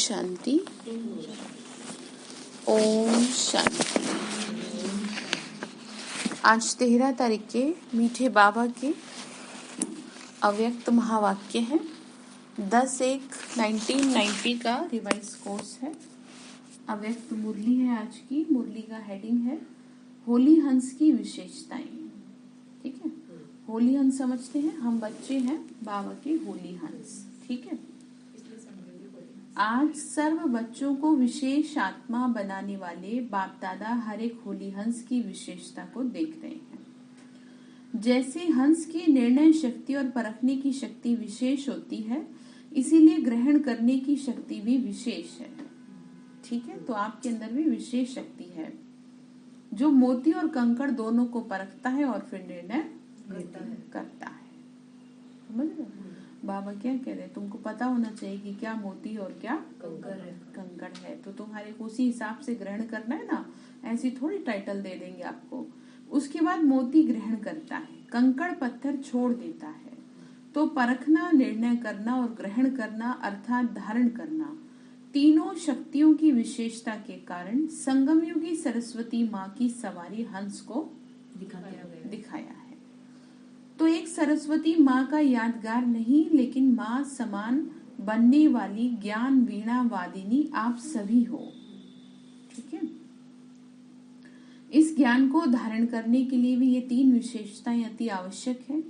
शांति। ओम शांति। आज 13 तारीख के मीठे बाबा के अव्यक्त महावाक्य है। 10/1/1990 का रिवाइज कोर्स है। अव्यक्त मुरली है आज की। मुरली का हेडिंग है होली हंस की विशेषताएं। ठीक है, होली हंस समझते हैं, हम बच्चे हैं बाबा के होली हंस। ठीक है, आज सर्व बच्चों को विशेष आत्मा बनाने वाले बाप दादा हर एक होली हंस की विशेषता को देख रहे हैं। जैसे हंस की निर्णय शक्ति और परखने की शक्ति विशेष होती है, इसीलिए ग्रहण करने की शक्ति भी विशेष है। ठीक है, तो आपके अंदर भी विशेष शक्ति है जो मोती और कंकड़ दोनों को परखता है और फिर निर्णय करता है। समझ रहे? बाबा क्या कह रहे हैं, तुमको पता होना चाहिए कि क्या मोती और क्या कंकड़ है, तो तुम्हारे को उसी हिसाब से ग्रहण करना है ना। ऐसी थोड़ी टाइटल दे देंगे आपको। उसके बाद मोती ग्रहण करता है, कंकड़ पत्थर छोड़ देता है। तो परखना, निर्णय करना और ग्रहण करना अर्थात धारण करना, तीनों शक्तियों की विशेषता के कारण संगमयुगी सरस्वती माँ की सवारी हंस को दिखाया है। तो एक सरस्वती माँ का यादगार नहीं, लेकिन माँ समान बनने वाली ज्ञान वीणा वादिनी आप सभी हो। ठीक है, इस ज्ञान को धारण करने के लिए भी ये 3 विशेषताएं अति आवश्यक है।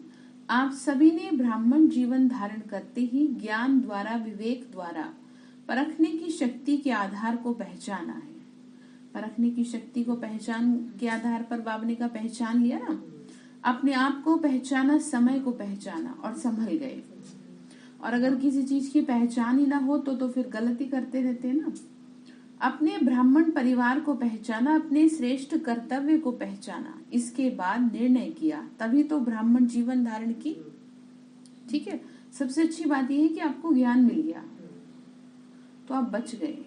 आप सभी ने ब्राह्मण जीवन धारण करते ही ज्ञान द्वारा, विवेक द्वारा परखने की शक्ति के आधार को पहचाना है। परखने की शक्ति को पहचान के आधार पर बाबा ने का पहचान लिया ना, अपने आप को पहचाना, समय को पहचाना और संभल गए। और अगर किसी चीज की पहचान ही ना हो तो फिर गलती करते रहते हैं ना। अपने ब्राह्मण परिवार को पहचाना, अपने श्रेष्ठ कर्तव्य को पहचाना, इसके बाद निर्णय किया, तभी तो ब्राह्मण जीवन धारण की। ठीक है, सबसे अच्छी बात यह है कि आपको ज्ञान मिल गया तो आप बच गए।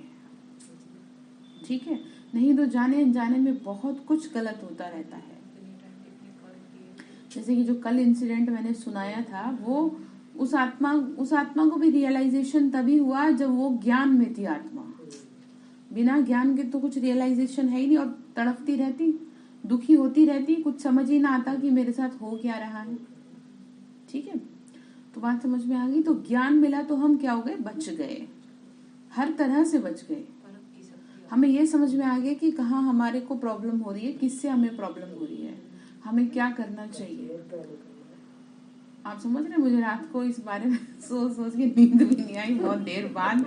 ठीक है, नहीं तो जाने अनजाने में बहुत कुछ गलत होता रहता है। जैसे कि जो कल इंसिडेंट मैंने सुनाया था, वो उस आत्मा को भी रियलाइजेशन तभी हुआ जब वो ज्ञान में थी। आत्मा बिना ज्ञान के तो कुछ रियलाइजेशन है ही नहीं, और तड़पती रहती, दुखी होती रहती, कुछ समझ ही ना आता कि मेरे साथ हो क्या रहा है। ठीक है, तो बात समझ में आ गई। तो ज्ञान मिला तो हम क्या हो गए, बच गए, हर तरह से बच गए। हमें ये समझ में आ गया कि कहाँ हमारे को प्रॉब्लम हो रही है, किससे हमें प्रॉब्लम हो रही है, हमें क्या करना चाहिए। आप समझ रहे, मुझे रात को इस बारे में सोच सोच के नींद भी नहीं आई। बहुत देर बाद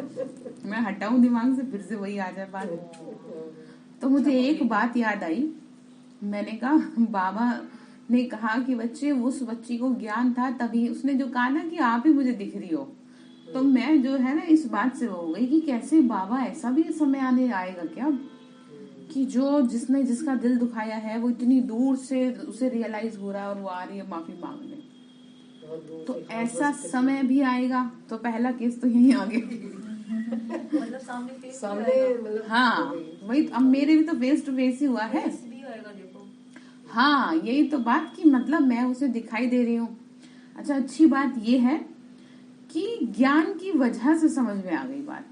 मैं हटाऊं दिमाग से, फिर से वही आ जाए बात। तो मुझे एक बात याद आई। मैंने कहा, बाबा ने कहा कि बच्चे, उस बच्ची को ज्ञान था तभी उसने जो कहा ना कि आप ही मुझे दिख रही हो, तो मैं जो है ना इस बात से हो गई कि कैसे बाबा, ऐसा भी समय आने आएगा क्या कि जिसने जिसका दिल दुखाया है वो इतनी दूर से उसे रियलाइज हो रहा है और वो आ रही है माफी मांगने। तो ऐसा समय भी आएगा। तो पहला केस तो यही आ गया। मतलब सामने हाँ, वही अब मेरे भी तो फेस टू फेस ही हुआ है। हाँ, यही तो बात की मतलब मैं उसे दिखाई दे रही हूँ। अच्छा, अच्छी बात ये है कि ज्ञान की वजह से समझ में आ गई बात,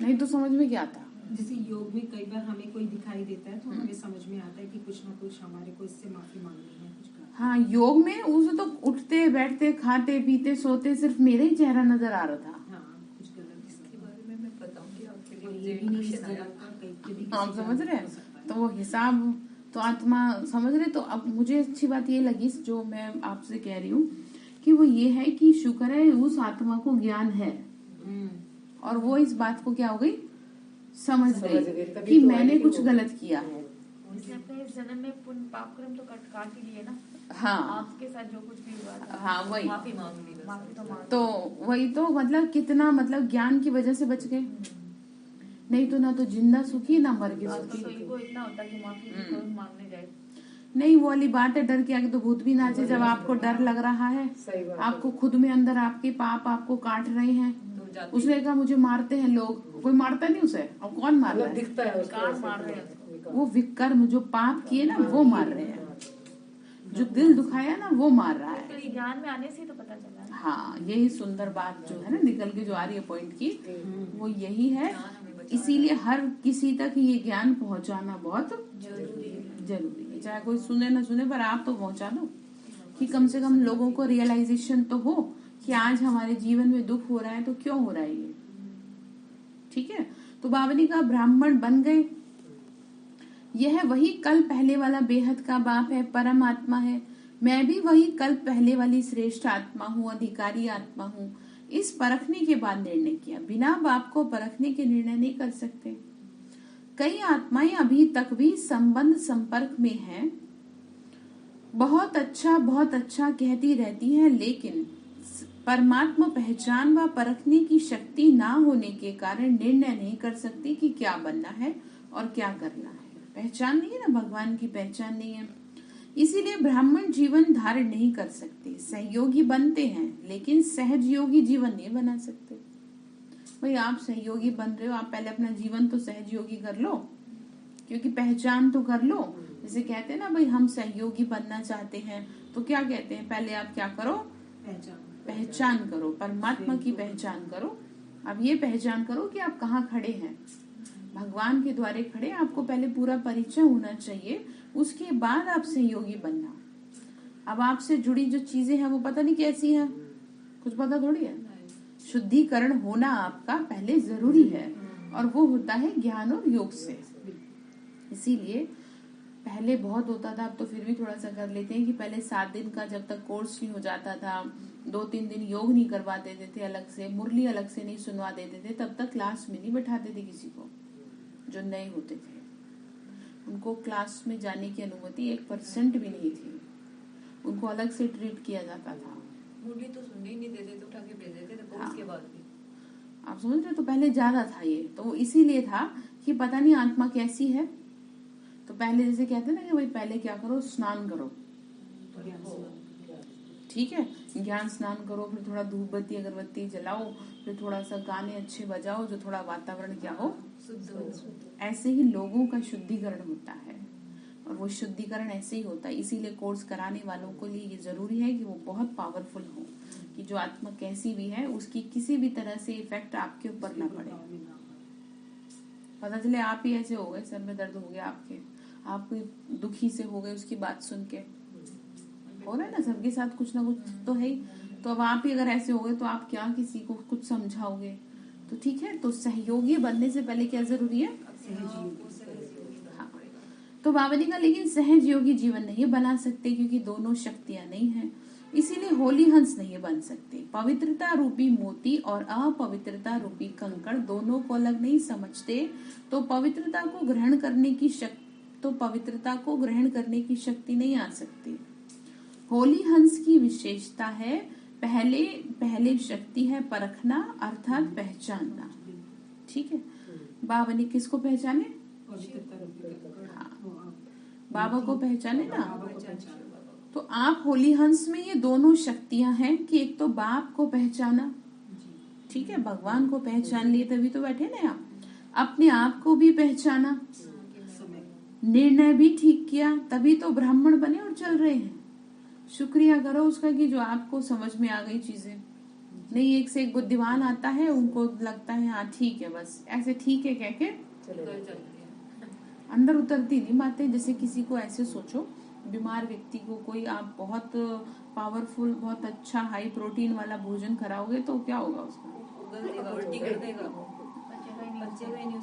नहीं तो समझ में क्या आता। जैसे योग में कई बार हमें कोई दिखाई देता है तो हमें समझ में आता है कि कुछ ना कुछ हमारे को इससे माफी मांगनी है, कुछ करना। हाँ, योग में उसे तो उठते बैठते खाते पीते सोते सिर्फ मेरा ही चेहरा नजर आ रहा था। हाँ, कुछ गलत। इसके बारे में मैं बताऊंगी आपके ये भी नहीं, आप समझ रहे हैं, तो वो हिसाब तो आत्मा समझ रहे। तो अब मुझे अच्छी बात ये लगी जो मैं आपसे कह रही हूँ कि वो ये है कि शुक्र है उस आत्मा को ज्ञान है, और वो इस बात को क्या हो गई, समझ गई कि मैंने कुछ गलत किया है। अपने इस जन्म में पुण्य पाप कर्म तो काट ही लिए ना। हाँ, आपके साथ जो कुछ भी हुआ था, हाँ वही माफी मांग ली, माफी तो मांग। तो वही तो मतलब कितना, मतलब ज्ञान की वजह से बच गए। नहीं तो ना तो जिंदा सुखी, ना मर के सुखी। तो ईगो इतना होता कि माफी मांगने जाए। नहीं, वो वाली बात है, डर के आगे तो भूत भी नाचे। जब आपको डर लग रहा है, आपको खुद में अंदर आपके पाप आपको काट रहे हैं, उसने कहा मुझे मारते हैं लोग, कोई मारता नहीं उसे। और कौन मार रहा है, दिखता है मार रहे हैं वो विकर्म जो पाप किए ना वो मार रहे हैं, जो दिल दुखाया ना वो मार रहा है। ज्ञान में आने से तो पता चला। हाँ, यही सुंदर बात जो है ना निकल के जो आ रही है पॉइंट की, वो यही है। इसीलिए हर किसी तक ये ज्ञान पहुंचाना बहुत जरूरी है। चाहे कोई सुने ना सुने, पर आप तो पहुंचा दो कि कम से कम लोगों को रियलाइजेशन तो हो कि आज हमारे जीवन में दुख हो रहा है तो क्यों हो रहा है ये। ठीक है, तो बाबा ने कहा ब्राह्मण बन गए, यह वही कल पहले वाला बेहद का बाप है, परम आत्मा है। मैं भी वही कल पहले वाली श्रेष्ठ आत्मा हूँ, अधिकारी आत्मा हूँ। इस परखने के बाद निर्णय किया, बिना बाप को परखने के निर्णय नहीं कर सकते। कई आत्माएं अभी तक भी संबंध संपर्क में हैं, बहुत अच्छा कहती रहती हैं, लेकिन परमात्मा पहचान व परखने की शक्ति ना होने के कारण निर्णय नहीं कर सकती कि क्या बनना है और क्या करना है। पहचान नहीं है ना, भगवान की पहचान नहीं है, इसीलिए ब्राह्मण जीवन धारण नहीं कर सकते। सहयोगी बनते हैं लेकिन सहज योगी जीवन नहीं बना सकते। भाई आप सहयोगी बन रहे हो, आप पहले अपना जीवन तो सहज योगी कर लो, क्योंकि पहचान तो कर लो। जैसे कहते हैं ना भाई हम सहयोगी बनना चाहते हैं तो क्या कहते हैं, पहले आप क्या करो, पहचान करो, परमात्मा की पहचान करो। अब ये पहचान करो कि आप कहाँ खड़े हैं, भगवान के द्वारे खड़े, आपको पहले पूरा परिचय होना चाहिए, उसके बाद आप सहयोगी बनना। अब आपसे जुड़ी जो चीजें हैं वो पता नहीं कैसी हैं, कुछ पता थोड़ी है। शुद्धिकरण होना आपका पहले जरूरी है, और वो होता है ज्ञान और योग से। इसीलिए पहले बहुत होता था, अब तो फिर भी थोड़ा सा कर लेते हैं कि पहले 7 दिन का जब तक कोर्स नहीं हो जाता था, 2-3 दिन योग नहीं करवा देते थे अलग से, मुरली अलग से नहीं सुनवा देते थे, तब तक क्लास में नहीं बैठाते थे किसी को। जो नए होते थे उनको क्लास में जाने की अनुमति 1% भी नहीं थी, उनको अलग से ट्रीट किया जाता था। मुरली तो सुनने ही नहीं देते थे, उठा के भेज देते थे कोर्स के बाद भी। आप समझ रहे, तो पहले ज्यादा था ये, तो इसीलिए था कि पता नहीं आत्मा कैसी है। तो पहले जैसे कहते ना कि भाई पहले क्या करो, स्नान करो, ठीक है, ज्ञान स्नान करो, फिर थोड़ा धूप बत्ती अगरबत्ती जलाओ, फिर थोड़ा सा गाने अच्छे बजाओ जो थोड़ा वातावरण क्या हो, ऐसे ही लोगों का शुद्धिकरण होता है, और वो शुद्धिकरण ऐसे ही होता है। इसीलिए कोर्स कराने वालों को लिए ये जरूरी है कि वो बहुत पावरफुल हो, कि जो आत्मा कैसी भी है उसकी किसी भी तरह से इफेक्ट आपके ऊपर ना पड़े। पता चले आप ही ऐसे हो गए, सर में दर्द हो गया आपके, आप दुखी से हो गए उसकी बात सुन के, हो रहा है ना सबके साथ कुछ ना कुछ तो है ही। तो अब आप ही अगर ऐसे हो गए तो आप क्या किसी को कुछ समझाओगे। तो ठीक है, तो सहयोगी बनने से पहले क्या जरूरी है, हाँ। तो बाबा ने कहा लेकिन सहज योगी जीवन नहीं बना सकते, क्योंकि दोनों शक्तियां नहीं है, इसीलिए होली हंस नहीं बन सकते। पवित्रता रूपी मोती और अपवित्रता रूपी कंकड़ दोनों को अलग नहीं समझते, तो पवित्रता को ग्रहण करने की शक्ति नहीं आ सकती। होली हंस की विशेषता है पहले शक्ति है परखना, अर्थात पहचानना। ठीक है, बाबा ने किसको पहचाने, हाँ, बाबा को पहचाने ना। तो आप होली हंस में ये दोनों शक्तियां हैं कि एक तो बाप को पहचाना, ठीक है, भगवान को पहचान लिए तभी तो बैठे ना आप, अपने आप को भी पहचाना, निर्णय भी ठीक किया, तभी तो ब्राह्मण बने और चल रहे हैं। शुक्रिया करो उसका कि जो आपको समझ में आ गई चीजें। नहीं एक से एक बुद्धिमान आता है, उनको लगता है हाँ ठीक है, बस ऐसे ठीक है कह के अंदर उतरती नहीं बातें। जैसे किसी को ऐसे सोचो, बीमार व्यक्ति को कोई आप बहुत पावरफुल, बहुत अच्छा हाई प्रोटीन वाला भोजन कराओगे तो क्या होगा उसका,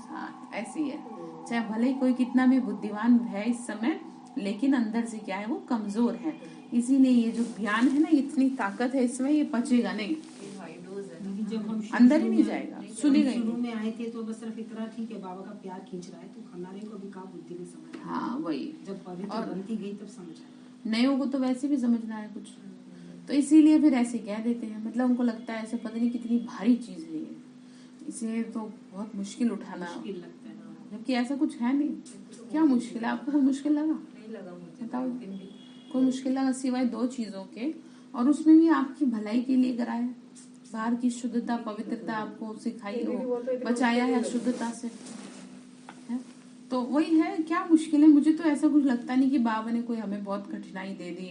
हाँ ऐसे ही है। चाहे भले ही कोई कितना भी बुद्धिमान है इस समय, लेकिन अंदर से क्या है, वो कमजोर है। इसीलिए ये जो ज्ञान है ना, इतनी ताकत है इसमें, ये पचेगा नहीं, जब हम अंदर ही नहीं जाएगा, सुनेगा ही शुरू में आए थे तो बस सिर्फ इतना ठीक है, बाबा का प्यार खींच रहा है, तो हमारे को भी कहा बुद्धि में समझ, हाँ वही, जब पवित्र बनती गई तब समझ आया। नए को तो वैसे भी समझना है कुछ, तो इसीलिए फिर ऐसे कह देते हैं, मतलब उनको लगता है ऐसे पता नहीं कितनी भारी चीज है ये, इसे तो बहुत मुश्किल उठाना, मुश्किल लगता है, जबकि ऐसा कुछ है नहीं। क्या मुश्किल है, आपको कोई मुश्किल लगा, नहीं लगा मुझे, बताओ कोई मुश्किल लगा सिवाय 2 चीजों के, और उसमें भी आपकी भलाई के लिए कराया। बाहर की शुद्धता पवित्रता आपको सिखाई हो, बचाया है अशुद्धता से, है? तो वही है, क्या मुश्किल है। मुझे तो ऐसा कुछ लगता नहीं कि बाबा ने कोई हमें बहुत कठिनाई दे दी,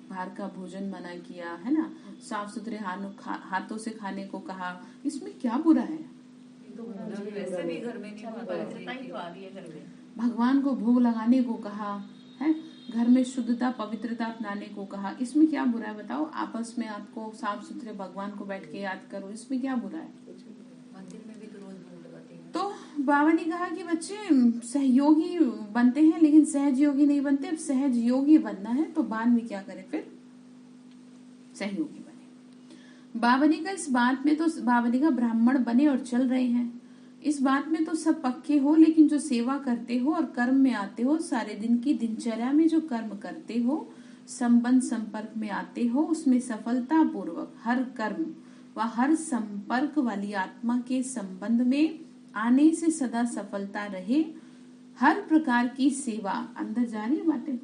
बाहर का भोजन मना किया, है ना, साफ सुथरे हाथों से खाने को कहा, इसमें क्या बुरा है? तो वैसे भी घर में नहीं पवित्रता ही तो आ रही है घर में। भगवान को भोग लगाने को कहा है, घर में शुद्धता पवित्रता अपनाने को कहा, इसमें क्या बुरा है बताओ? आपस में आपको साफ सुथरे भगवान को बैठ के याद करो, इसमें क्या बुरा है? मंदिर में भी तो रोज भोग लगाते हैं। तो बाबा ने कहा कि बच्चे सहयोगी बनते हैं लेकिन सहज योगी नहीं बनते। अब सहज योगी बनना है तो बाद में क्या करें, फिर सहयोगी बने। बाबा ने कहा इस बात में तो बाबा ने कहा ब्राह्मण बने और चल रहे हैं, इस बात में तो सब पक्के हो, लेकिन जो सेवा करते हो और कर्म में आते हो, सारे दिन की दिनचर्या में जो कर्म करते हो, संबंध संपर्क में आते हो, उसमें सफलता पूर्वक हर कर्म व हर संपर्क वाली आत्मा के संबंध में आने से सदा सफलता रहे। हर प्रकार की सेवा, अंदर जा रही है बातें,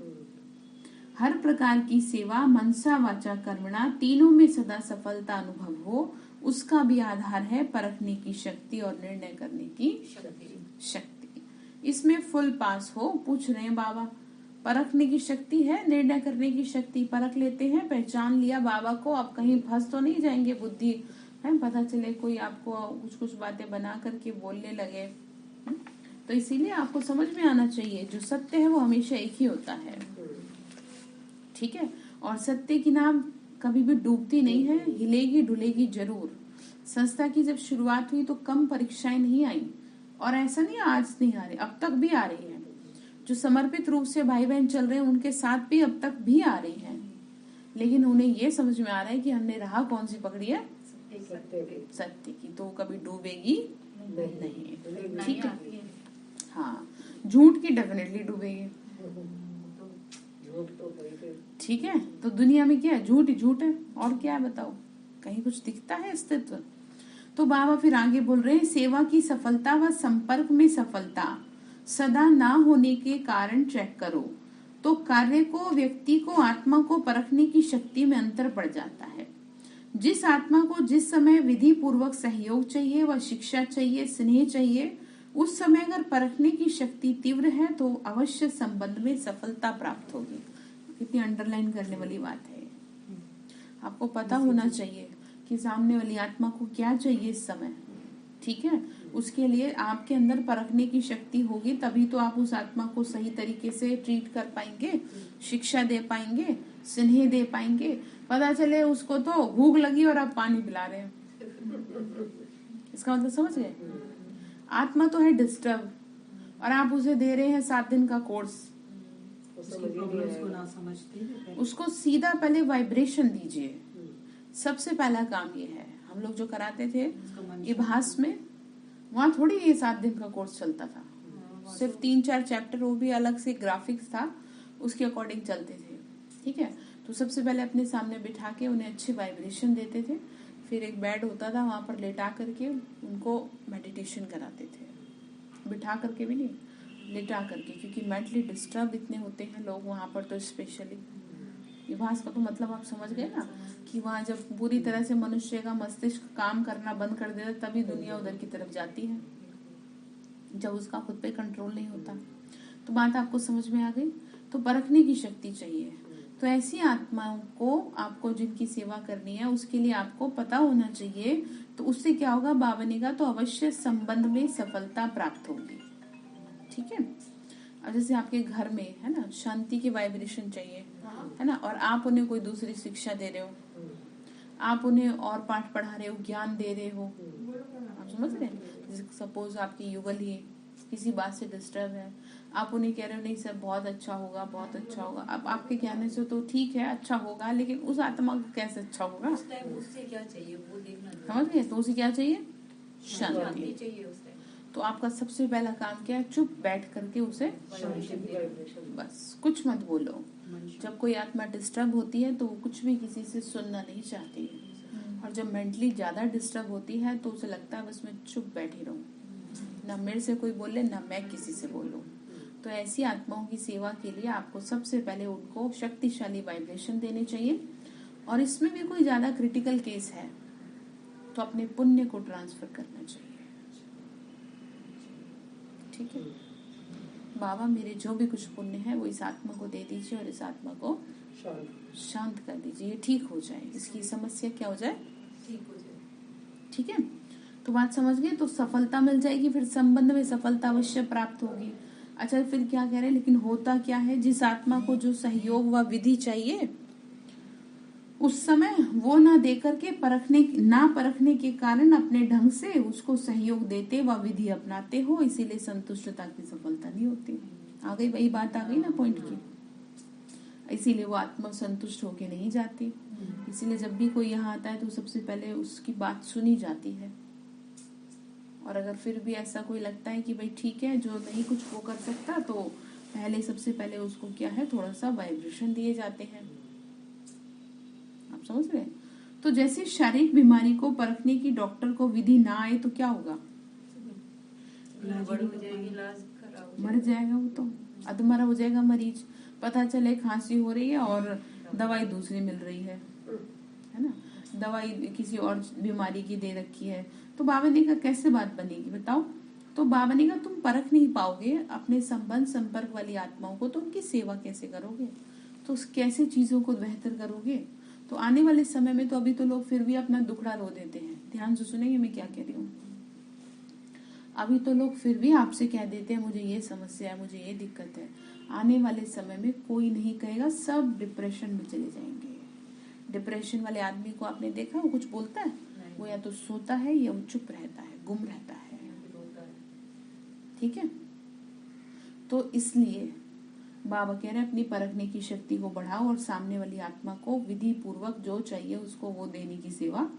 हर प्रकार की सेवा मनसा वाचा कर्मणा तीनों में सदा सफलता अनुभव हो, उसका भी आधार है परखने की शक्ति और निर्णय करने की शक्ति। इसमें फुल पास हो। पूछ रहे हैं बाबा, परखने की शक्ति है, निर्णय करने की शक्ति, परख लेते हैं, पहचान लिया बाबा को, अब कहीं फंस तो नहीं जाएंगे बुद्धि है, पता चले कोई आपको कुछ कुछ बातें बना करके बोलने लगे। तो इसीलिए आपको समझ में आना चाहिए जो सत्य है वो हमेशा एक ही होता है, ठीक है। और सत्य की नाम कभी भी डूबती नहीं है, हिलेगी डुलेगी जरूर। संस्था की जब शुरुआत हुई तो कम परीक्षाएं नहीं आई, और ऐसा नहीं आज नहीं आ रही, अब तक भी आ रही है। जो समर्पित रूप से भाई बहन चल रहे हैं उनके साथ भी अब तक भी आ रही है, लेकिन उन्हें ये समझ में आ रहा है कि हमने राह कौन सी पकड़ी है, सत्य की, तो कभी डूबेगी नहीं, ठीक है। हाँ, झूठ की डेफिनेटली डूबेगी, ठीक है। तो दुनिया में क्या है, झूठ ही झूठ है, और क्या है बताओ, कहीं कुछ दिखता है अस्तित्व? तो बाबा फिर आगे बोल रहे हैं, सेवा की सफलता व संपर्क में सफलता सदा ना होने के कारण चेक करो तो कार्य को, व्यक्ति को, आत्मा को परखने की शक्ति में अंतर पड़ जाता है। जिस आत्मा को जिस समय विधि पूर्वक सहयोग चाहिए व शिक्षा चाहिए, स्नेह चाहिए, उस समय अगर परखने की शक्ति तीव्र है तो अवश्य संबंध में सफलता प्राप्त होगी। कितनी अंडरलाइन करने वाली बात है। आपको पता होना चाहिए कि सामने वाली आत्मा को क्या चाहिए इस समय, ठीक है। उसके लिए आपके अंदर परखने की शक्ति होगी, तभी तो आप उस आत्मा को सही तरीके से ट्रीट कर पाएंगे, शिक्षा दे पाएंगे, स्नेह दे पाएंगे। पता चले उसको तो भूख लगी और आप पानी पिला रहे हैं, इसका मतलब समझ गए? आत्मा तो है डिस्टर्ब और आप उसे दे रहे हैं 7 दिन का कोर्स, उसको सीधा पहले वाइब्रेशन दीजिए। सबसे पहला काम ये है। हम लोग जो कराते थे इभास में, वहाँ थोड़ी ये 7 दिन का कोर्स चलता था, सिर्फ 3-4 चैप्टर, वो भी अलग से ग्राफिक्स था, उसके अकॉर्डिंग चलते थे, ठीक है। तो सबसे पहले अपने सामने बिठा के उन्हें अच्छी वाइब्रेशन देते थे, फिर एक बेड होता था वहाँ पर लेटा करके उनको मेडिटेशन कराते थे, बिठा करके भी नहीं, लेटा करके, क्योंकि मेंटली डिस्टर्ब इतने होते हैं लोग वहाँ पर। तो स्पेशली विभास का तो मतलब आप समझ गए ना, कि वहाँ जब पूरी तरह से मनुष्य का मस्तिष्क काम करना बंद कर देता तभी दुनिया उधर की तरफ जाती है, जब उसका खुद पे कंट्रोल नहीं होता। तो बात आपको समझ में आ गई। तो परखने की शक्ति चाहिए। तो ऐसी आत्माओं को आपको जिनकी सेवा करनी है उसके लिए आपको पता होना चाहिए। तो उससे क्या होगा, बाबा ने कहा, तो अवश्य संबंध में सफलता प्राप्त होगी, ठीक है। और जैसे आपके घर में है ना, शांति की वाइब्रेशन चाहिए, है ना, और आप उन्हें कोई दूसरी शिक्षा दे रहे हो, आप उन्हें और पाठ पढ़ा रहे हो, ज्ञान दे रहे हो, आप समझ रहे हैं। सपोज आपकी युगल ही किसी बात से डिस्टर्ब है, आप उन्हें कह रहे हो नहीं सर बहुत अच्छा होगा, बहुत अच्छा होगा। अब आपके कहने से तो ठीक है, अच्छा होगा, लेकिन उस आत्मा को कैसे अच्छा होगा, उससे क्या चाहिए वो देखना, समझ गए। तो उसे क्या चाहिए, शांति चाहिए उससे। तो आपका सबसे पहला काम क्या है, चुप बैठ करके उसे बस कुछ मत बोलो। जब कोई आत्मा डिस्टर्ब होती है तो वो कुछ भी किसी से सुनना नहीं चाहती है, और जब मेंटली ज्यादा डिस्टर्ब होती है तो उसे लगता है बस मैं चुप बैठी रहूं, ना मेरे से कोई बोले ना मैं किसी से बोलूं। तो ऐसी आत्माओं की सेवा के लिए आपको सबसे पहले उनको शक्तिशाली वाइब्रेशन देने चाहिए। और इसमें भी कोई ज्यादा क्रिटिकल केस है तो अपने पुण्य को ट्रांसफर करना चाहिए, ठीक है। बाबा मेरे जो भी कुछ पुण्य है वो इस आत्मा को दे दीजिए और इस आत्मा को शांत कर दीजिए, ये ठीक हो जाए, इसकी समस्या क्या हो जाए, ठीक हो जाए। ठीक है। तो बात समझ गए। तो सफलता मिल जाएगी, फिर संबंध में सफलता अवश्य प्राप्त होगी। अच्छा, फिर क्या कह रहे हैं, लेकिन होता क्या है, जिस आत्मा को जो सहयोग व विधि चाहिए उस समय वो ना देकर के परखने के कारण अपने ढंग से उसको सहयोग देते व विधि अपनाते हो, इसीलिए संतुष्टता की सफलता नहीं होती। आ गई वही बात, आ गई ना पॉइंट की। इसीलिए वो आत्मा संतुष्ट होके नहीं जाती। इसीलिए जब भी कोई यहाँ आता है तो सबसे पहले उसकी बात सुनी जाती है, और अगर फिर भी ऐसा कोई लगता है कि भाई ठीक है, जो नहीं कुछ वो कर सकता, तो पहले सबसे पहले उसको क्या है, थोड़ा सा वाइब्रेशन दिए जाते हैं। आप समझ रहे हैं। तो जैसे शारीरिक बीमारी को परखने की डॉक्टर को विधि ना आए तो क्या होगा, मर जाएगा वो, तो अधमरा हो जाएगा मरीज। पता चले खांसी हो रही है और दवाई दूसरी मिल रही है ना, दवाई किसी और बीमारी की दे रखी है। तो बाबा ने कहा कैसे बात बनेगी बताओ। तो बाबा ने कहा तुम परख नहीं पाओगे अपने संबंध संपर्क वाली आत्माओं को, तो उनकी सेवा कैसे करोगे, तो कैसे चीजों को बेहतर करोगे। तो आने वाले समय में, तो अभी तो लोग फिर भी अपना दुखड़ा रो देते हैं, ध्यान से सुनेंगे मैं क्या कह रही हूँ। अभी तो लोग फिर भी आपसे कह देते हैं मुझे ये समस्या है, मुझे ये दिक्कत है। आने वाले समय में कोई नहीं कहेगा, सब डिप्रेशन में चले जाएंगे। डिप्रेशन वाले आदमी को आपने देखा, वो कुछ बोलता है, वो या तो सोता है या वो चुप रहता है, गुम रहता है, ठीक है। तो इसलिए बाबा कह रहे हैं अपनी परखने की शक्ति को बढ़ाओ और सामने वाली आत्मा को विधि पूर्वक जो चाहिए उसको वो देने की सेवा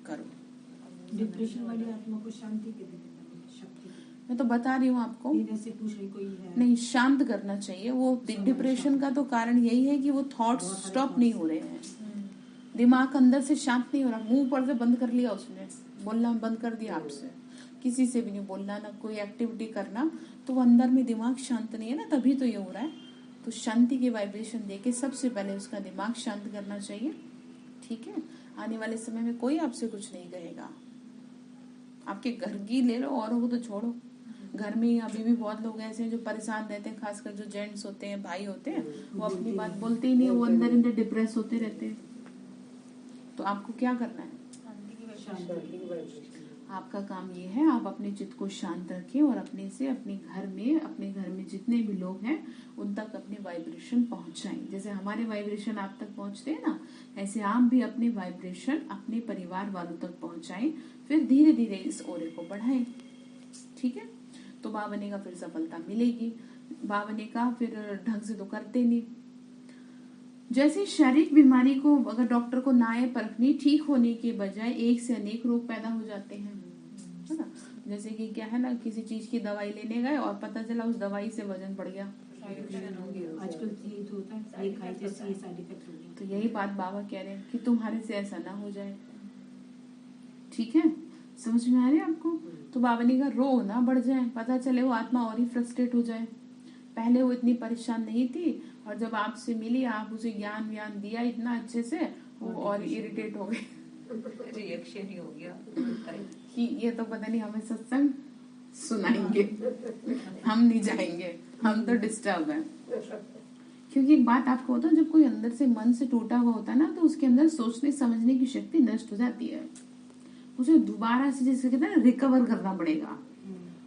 करो। डिप्रेशन वाली आत्मा को शांति के देने शक्ति, मैं तो बता रही हूँ आपको, जैसे पूछ रही कोई है नहीं शांत करना चाहिए। वो डिप्रेशन का तो कारण यही है कि वो थॉट्स स्टॉप नहीं हो रहे हैं, दिमाग अंदर से शांत नहीं हो रहा। मुंह पर से बंद कर लिया उसने, बोलना बंद कर दिया, आपसे किसी से भी नहीं बोलना, ना कोई एक्टिविटी करना, तो वो अंदर में दिमाग शांत नहीं है ना, तभी तो ये हो रहा है। तो शांति के वाइब्रेशन देके सबसे पहले उसका दिमाग शांत करना चाहिए, ठीक है। आने वाले समय में कोई आपसे कुछ नहीं कहेगा। आपके घर की ले लो, औरों को तो छोड़ो, घर में अभी भी बहुत लोग ऐसे हैं जो परेशान रहते हैं, खासकर जो जेंट्स होते हैं, भाई होते हैं, वो अपनी बात बोलते ही नहीं, वो अंदर डिप्रेस होते रहते हैं। तो आपको क्या करना है, आपका काम ये है, आप अपने चित्त को शांत रखें और अपने से अपने घर में जितने भी लोग हैं उन तक अपने वाइब्रेशन पहुंचाएं। जैसे हमारे वाइब्रेशन आप तक पहुंचते हैं ना, ऐसे आप भी अपने वाइब्रेशन अपने परिवार वालों तक पहुंचाएं, फिर धीरे धीरे इस ओरे को बढ़ाएं, ठीक है। तो बाबा ने कहा फिर सफलता मिलेगी। बाबा ने कहा फिर ढंग से तो करते नहीं। जैसे शारीरिक बीमारी को अगर डॉक्टर को ना आए परखनी, ठीक होने के बजाय एक से अनेक रोग पैदा हो जाते हैं, है ना। जैसे कि क्या है ना, किसी चीज की दवाई लेने गए और पता चला उस दवाई से वजन बढ़ गया, आजकल यही तो होता है, ये खाई तो इससे ये साइड इफेक्ट हो गया। तो यही बात बाबा कह रहे हैं कि तुम्हारे से ऐसा ना हो जाए, ठीक है। समझ में आ रही है आपको। तो बाबा ने कहा रोग ना बढ़ जाए, पता चले वो आत्मा और ही फ्रस्ट्रेट हो जाए। पहले वो इतनी परेशान नहीं थी, और जब आपसे मिली, आप उसे ज्ञान व्यान दिया इतना अच्छे से, वो और इरिटेट हो गए, रिएक्शन ही हो गया कि ये तो पता नहीं हमें सत्संग सुनाएंगे, हम नहीं जाएंगे, हम तो डिस्टर्ब हैं। क्योंकि एक बात आपको होता है, जब कोई अंदर से मन से टूटा हुआ होता है ना, तो उसके अंदर सोचने समझने की शक्ति नष्ट हो जाती है। उसे दोबारा से, जैसे कहते हैं ना, रिकवर करना पड़ेगा।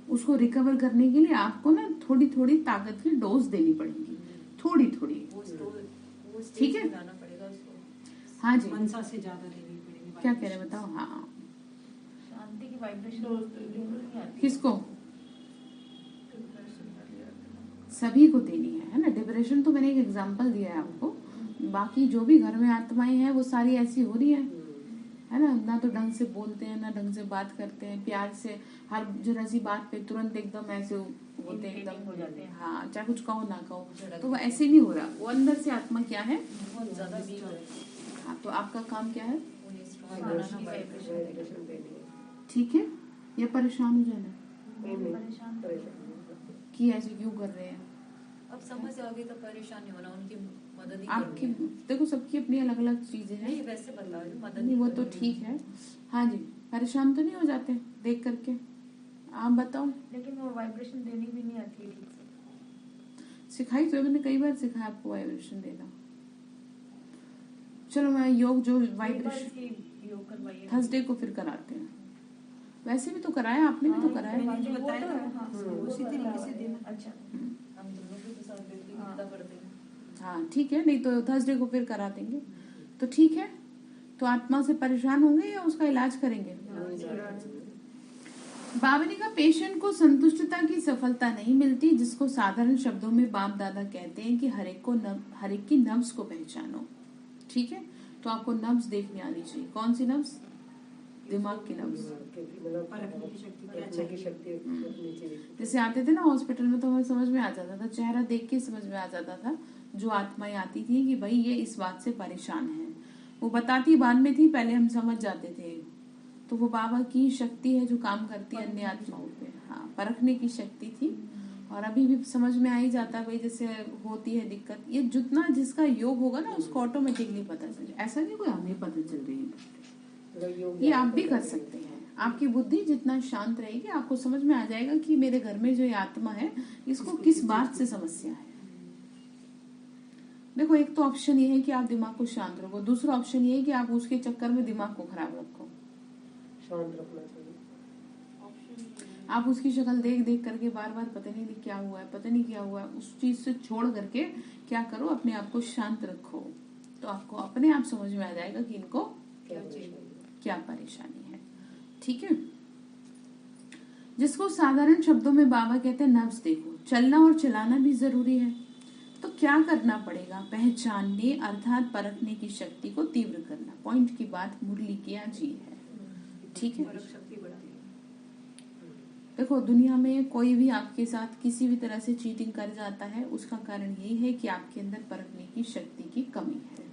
उसको रिकवर करने के लिए आपको ना थोड़ी थोड़ी ताकत की डोज देनी पड़ेगी, थोड़ी थोड़ी, ठीक है। हाँ जी, मनसा से ज्यादा देनी पड़ेगी। क्या कह रहे बताओ। हाँ, शांति की वाइब्रेशन किसको, सभी को देनी है ना। डिप्रेशन तो मैंने एक एग्जांपल दिया है आपको, बाकी जो भी घर में आत्माएं हैं वो सारी ऐसी हो रही है ना, ना तो ढंग से बोलते हैं, ना ढंग से बात करते हैं, प्यार से हर जरा सी बात पे तुरंत एकदम ऐसे होते हैं, एकदम हो जाते हैं। हाँ, चाहे कुछ कहो ना कहो, तो वो ऐसे नहीं हो रहा, वो अंदर से आत्मा क्या है, बहुत ज्यादा वीक है। हाँ, तो आपका काम क्या है, वाइब्रेशन ठीक है, या परेशान हो जाना परेशान कि ऐसे क्यों कर रहे हैं। अब समझ आ गई तो परेशान नहीं होना, उनकी मदद ही आपकी करनी है। देखो सबकी अपनी अलग अलग चीजें हैं, नहीं वैसे बता रही हूँ, मदद नहीं ही वो तो करनी ठीक है। हाँ जी, परेशान तो नहीं हो जाते देख करके, आप बताओ। लेकिन वो वाइब्रेशन देनी भी नहीं आती है ठीक से। सिखाई तो मैंने कई बार सिखाया आपको वाइब्रेशन देना, चलो मैं योग जो एक बार वाइब्रेशन इसकी योग करवाइए। थर्सडे को फिर कराते हैं। वैसे भी तो कराया आपने, भी तो कराया। मैंने जो वो तो बताया है, हाँ, ना, वो उसी तो तरीके है। से देना। अच्छा, हम दोनों को तो साथ बैठ के हाँ। गीता पढ़ते हैं। हाँ ठीक है, नहीं तो थर्सडे को फिर करा देंगे। तो ठीक है, तो आत्मा से परेशान होंगे या उसका इलाज करेंगे? बावनी का पेशेंट को संतुष्टता की सफलता नहीं मिलती, जिसको साधारण शब्दों में बाप दादा कहते हैं कि हर एक की नब्ज को पहचानो। ठीक है, तो आपको नब्ज देखने आनी चाहिए। कौन सी नब्ज? दिमाग की नब्ज। परखने की शक्ति क्या चाहिए। जैसे आते थे ना हॉस्पिटल में, तो हमें समझ में आ जाता था, चेहरा देख के समझ में आ जाता था जो आत्माएं आती थी कि भाई ये इस बात से परेशान है। वो बताती बाद में थी, पहले हम समझ जाते थे। तो वो बाबा की शक्ति है जो काम करती है अन्य आत्माओं पे। हाँ, परखने की शक्ति थी। और अभी भी समझ में आ ही जाता है भाई, जैसे होती है दिक्कत, ये जितना जिसका योग होगा ना उसको ऑटोमेटिकली पता चल जाए। ऐसा नहीं कोई हमें पता चल रही है, ये आप भी कर सकते हैं। आपकी बुद्धि जितना शांत रहेगी, आपको समझ में आ जाएगा कि मेरे घर में जो ये आत्मा है इसको किस बात से समस्या है। देखो, एक तो ऑप्शन ये है कि आप दिमाग को शांत रखो, दूसरा ऑप्शन ये है कि आप उसके चक्कर में दिमाग को खराब रखो। शांत रखना चाहिए। आप उसकी शक्ल देख देख करके बार बार पता नहीं क्या हुआ है, पता नहीं क्या हुआ है, उस चीज से छोड़ करके क्या करो, अपने आप को शांत रखो। तो आपको अपने आप समझ में आ जाएगा कि इनको क्या परेशानी है। ठीक है, जिसको साधारण शब्दों में बाबा कहते हैं नब्ज देखो। चलना और चलाना भी जरूरी है, तो क्या करना पड़ेगा? पहचानने अर्थात परखने की शक्ति को तीव्र करना। पॉइंट की बात मुरली किया जी है। ठीक है, शक्ति बढ़ती है। देखो, दुनिया में कोई भी आपके साथ किसी भी तरह से चीटिंग कर जाता है, उसका कारण यही है कि आपके अंदर परखने की शक्ति की कमी है।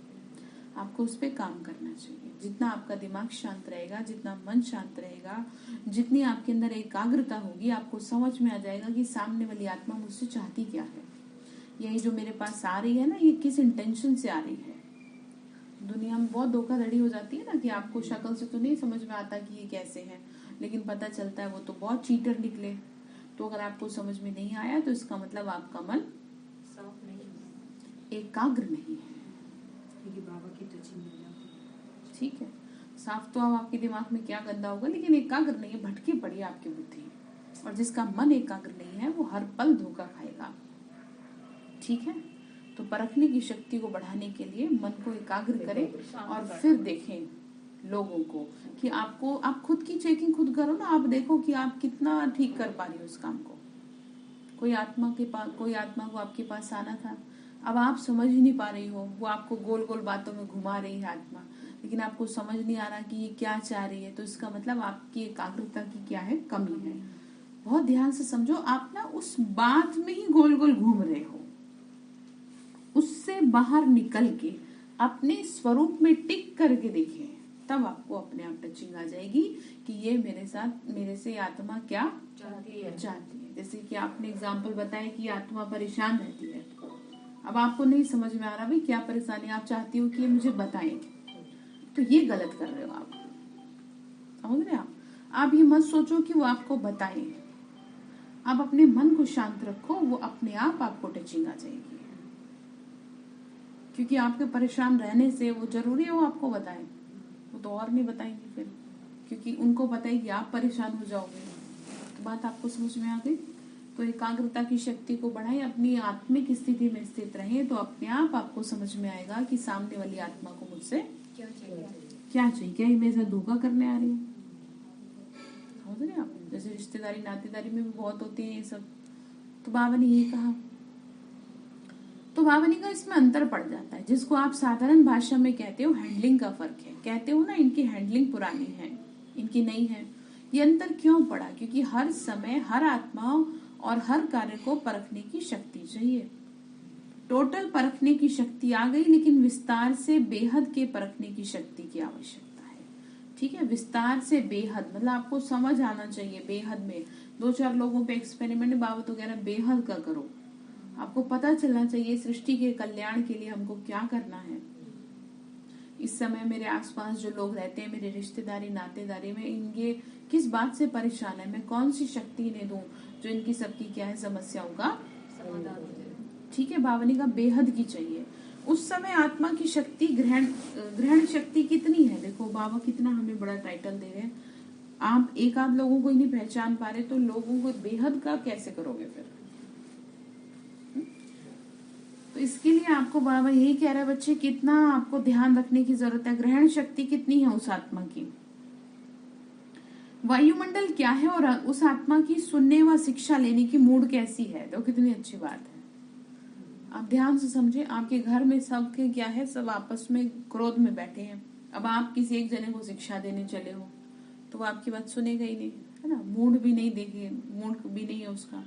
आपको उस पर काम करना चाहिए। जितना आपका दिमाग शांत रहेगा, जितना मन शांत रहेगा, जितनी आपके अंदर एकाग्रता होगी, आपको समझ में आ जाएगा कि सामने वाली आत्मा मुझसे चाहती क्या है। यही जो मेरे पास आ रही है ना, ये किस इंटेंशन से आ रही है। दुनिया में बहुत धोखाधड़ी हो जाती है ना कि आपको शक्ल से तो नहीं समझ में आता कि ये कैसे है, लेकिन पता चलता है वो तो बहुत चीटर निकले। तो अगर आपको समझ में नहीं आया तो इसका मतलब आपका मन साफ नहीं है। एकाग्र नहीं है। क्योंकि बाबा की टचिंग मिल जाती है। ठीक है, साफ तो अब आपके दिमाग में क्या गंदा होगा, लेकिन एकाग्र नहीं है, भटकी पड़ी है आपकी बुद्धि। और जिसका मन एकाग्र नहीं है वो हर पल धोखा खाएगा। ठीक है, तो परखने की शक्ति को बढ़ाने के लिए मन को एकाग्र करें और फिर देखें लोगों को कि आप खुद की चेकिंग खुद करो ना। आप देखो कि आप कितना ठीक कर पा रही हो उस काम को। कोई आत्मा को आपके पास आना था, अब आप समझ ही नहीं पा रही हो, वो आपको गोल गोल बातों में घुमा रही है आत्मा, लेकिन आपको समझ नहीं आ रहा कि ये क्या चाह रही है। तो इसका मतलब आपकी एकाग्रता की क्या है, कमी है। बहुत ध्यान से समझो, आप ना उस बात में ही गोल गोल घूम रहे हो। उससे बाहर निकल के अपने स्वरूप में टिक करके देखें, तब आपको अपने आप टचिंग आ जाएगी कि ये मेरे से आत्मा क्या चाहती है। जैसे कि आपने एग्जाम्पल बताया कि आत्मा परेशान रहती है। अब आपको नहीं समझ में आ रहा भाई क्या परेशानी, आप चाहती हो कि ये मुझे बताएं, तो ये गलत कर रहे हो आप। समझ रहे आप ये मत सोचो कि वो आपको बताएं। आप अपने मन को शांत रखो, वो अपने आप आपको टचिंग आ जाएगी। क्योंकि आपके परेशान रहने से वो जरूरी है वो आपको बताएं, वो तो और नहीं बताएंगे फिर, क्योंकि उनको पता है कि आप परेशान हो जाओगे। तो बात आपको समझ में आ गई। तो एकाग्रता की शक्ति को बढ़ाएं, अपनी आत्मिक स्थिति में स्थित रहें, तो अपने आप आपको समझ में आएगा कि सामने वाली आत्मा को मुझसे क्या चाहिए? क्या ये मेरे साथ धोखा करने आ रही है। समझ रहे आप? जैसे रिश्तेदारी नातेदारी में भी बहुत होती है ये सब। तो बाबा ने यही कहा, तो बावनी का इसमें अंतर पड़ जाता है, जिसको आप साधारण भाषा में कहते हो हैंडलिंग का फर्क है। कहते हो ना इनकी हैंडलिंग पुरानी है, इनकी नई है। ये अंतर क्यों पड़ा? क्योंकि हर समय हर आत्मा और हर कार्य को परखने की शक्ति चाहिए। टोटल परखने की शक्ति आ गई, लेकिन विस्तार से बेहद के परखने की शक्ति की आवश्यकता है। ठीक है, विस्तार से बेहद मतलब आपको समझ आना चाहिए। बेहद में 2-4 लोगों पे एक्सपेरिमेंट बाबत वगैरह बेहद का करो। आपको पता चलना चाहिए सृष्टि के कल्याण के लिए हमको क्या करना है। इस समय मेरे आसपास जो लोग रहते हैं, मेरे रिश्तेदारी नातेदारी में, इनके किस बात से परेशान है, मैं कौन सी शक्ति इन्हें दूं जो इनकी सबकी क्या है समस्याओं का समाधान हो जाए। ठीक है, भावनी का बेहद की चाहिए। उस समय आत्मा की शक्ति ग्रहण शक्ति कितनी है। देखो बाबा कितना हमें बड़ा टाइटल दे रहे हैं। आप एक आध लोगों को ही नहीं पहचान पा रहे तो लोगों को बेहद का कैसे करोगे फिर। तो इसके लिए आपको बाबा यही कह रहा है बच्चे, कितना आपको ध्यान रखने की जरूरत है। ग्रहण शक्ति कितनी है उस आत्मा की, वायुमंडल क्या है, और उस आत्मा की सुनने व शिक्षा लेने की मूड कैसी है। तो कितनी अच्छी बात है। आप ध्यान से समझे, आपके घर में सबके क्या है, सब आपस में क्रोध में बैठे हैं। अब आप किसी एक जने को शिक्षा देने चले हो तो वो आपकी बात सुनेगा ही नहीं, है ना। मूड भी नहीं देखे, मूड भी नहीं है उसका।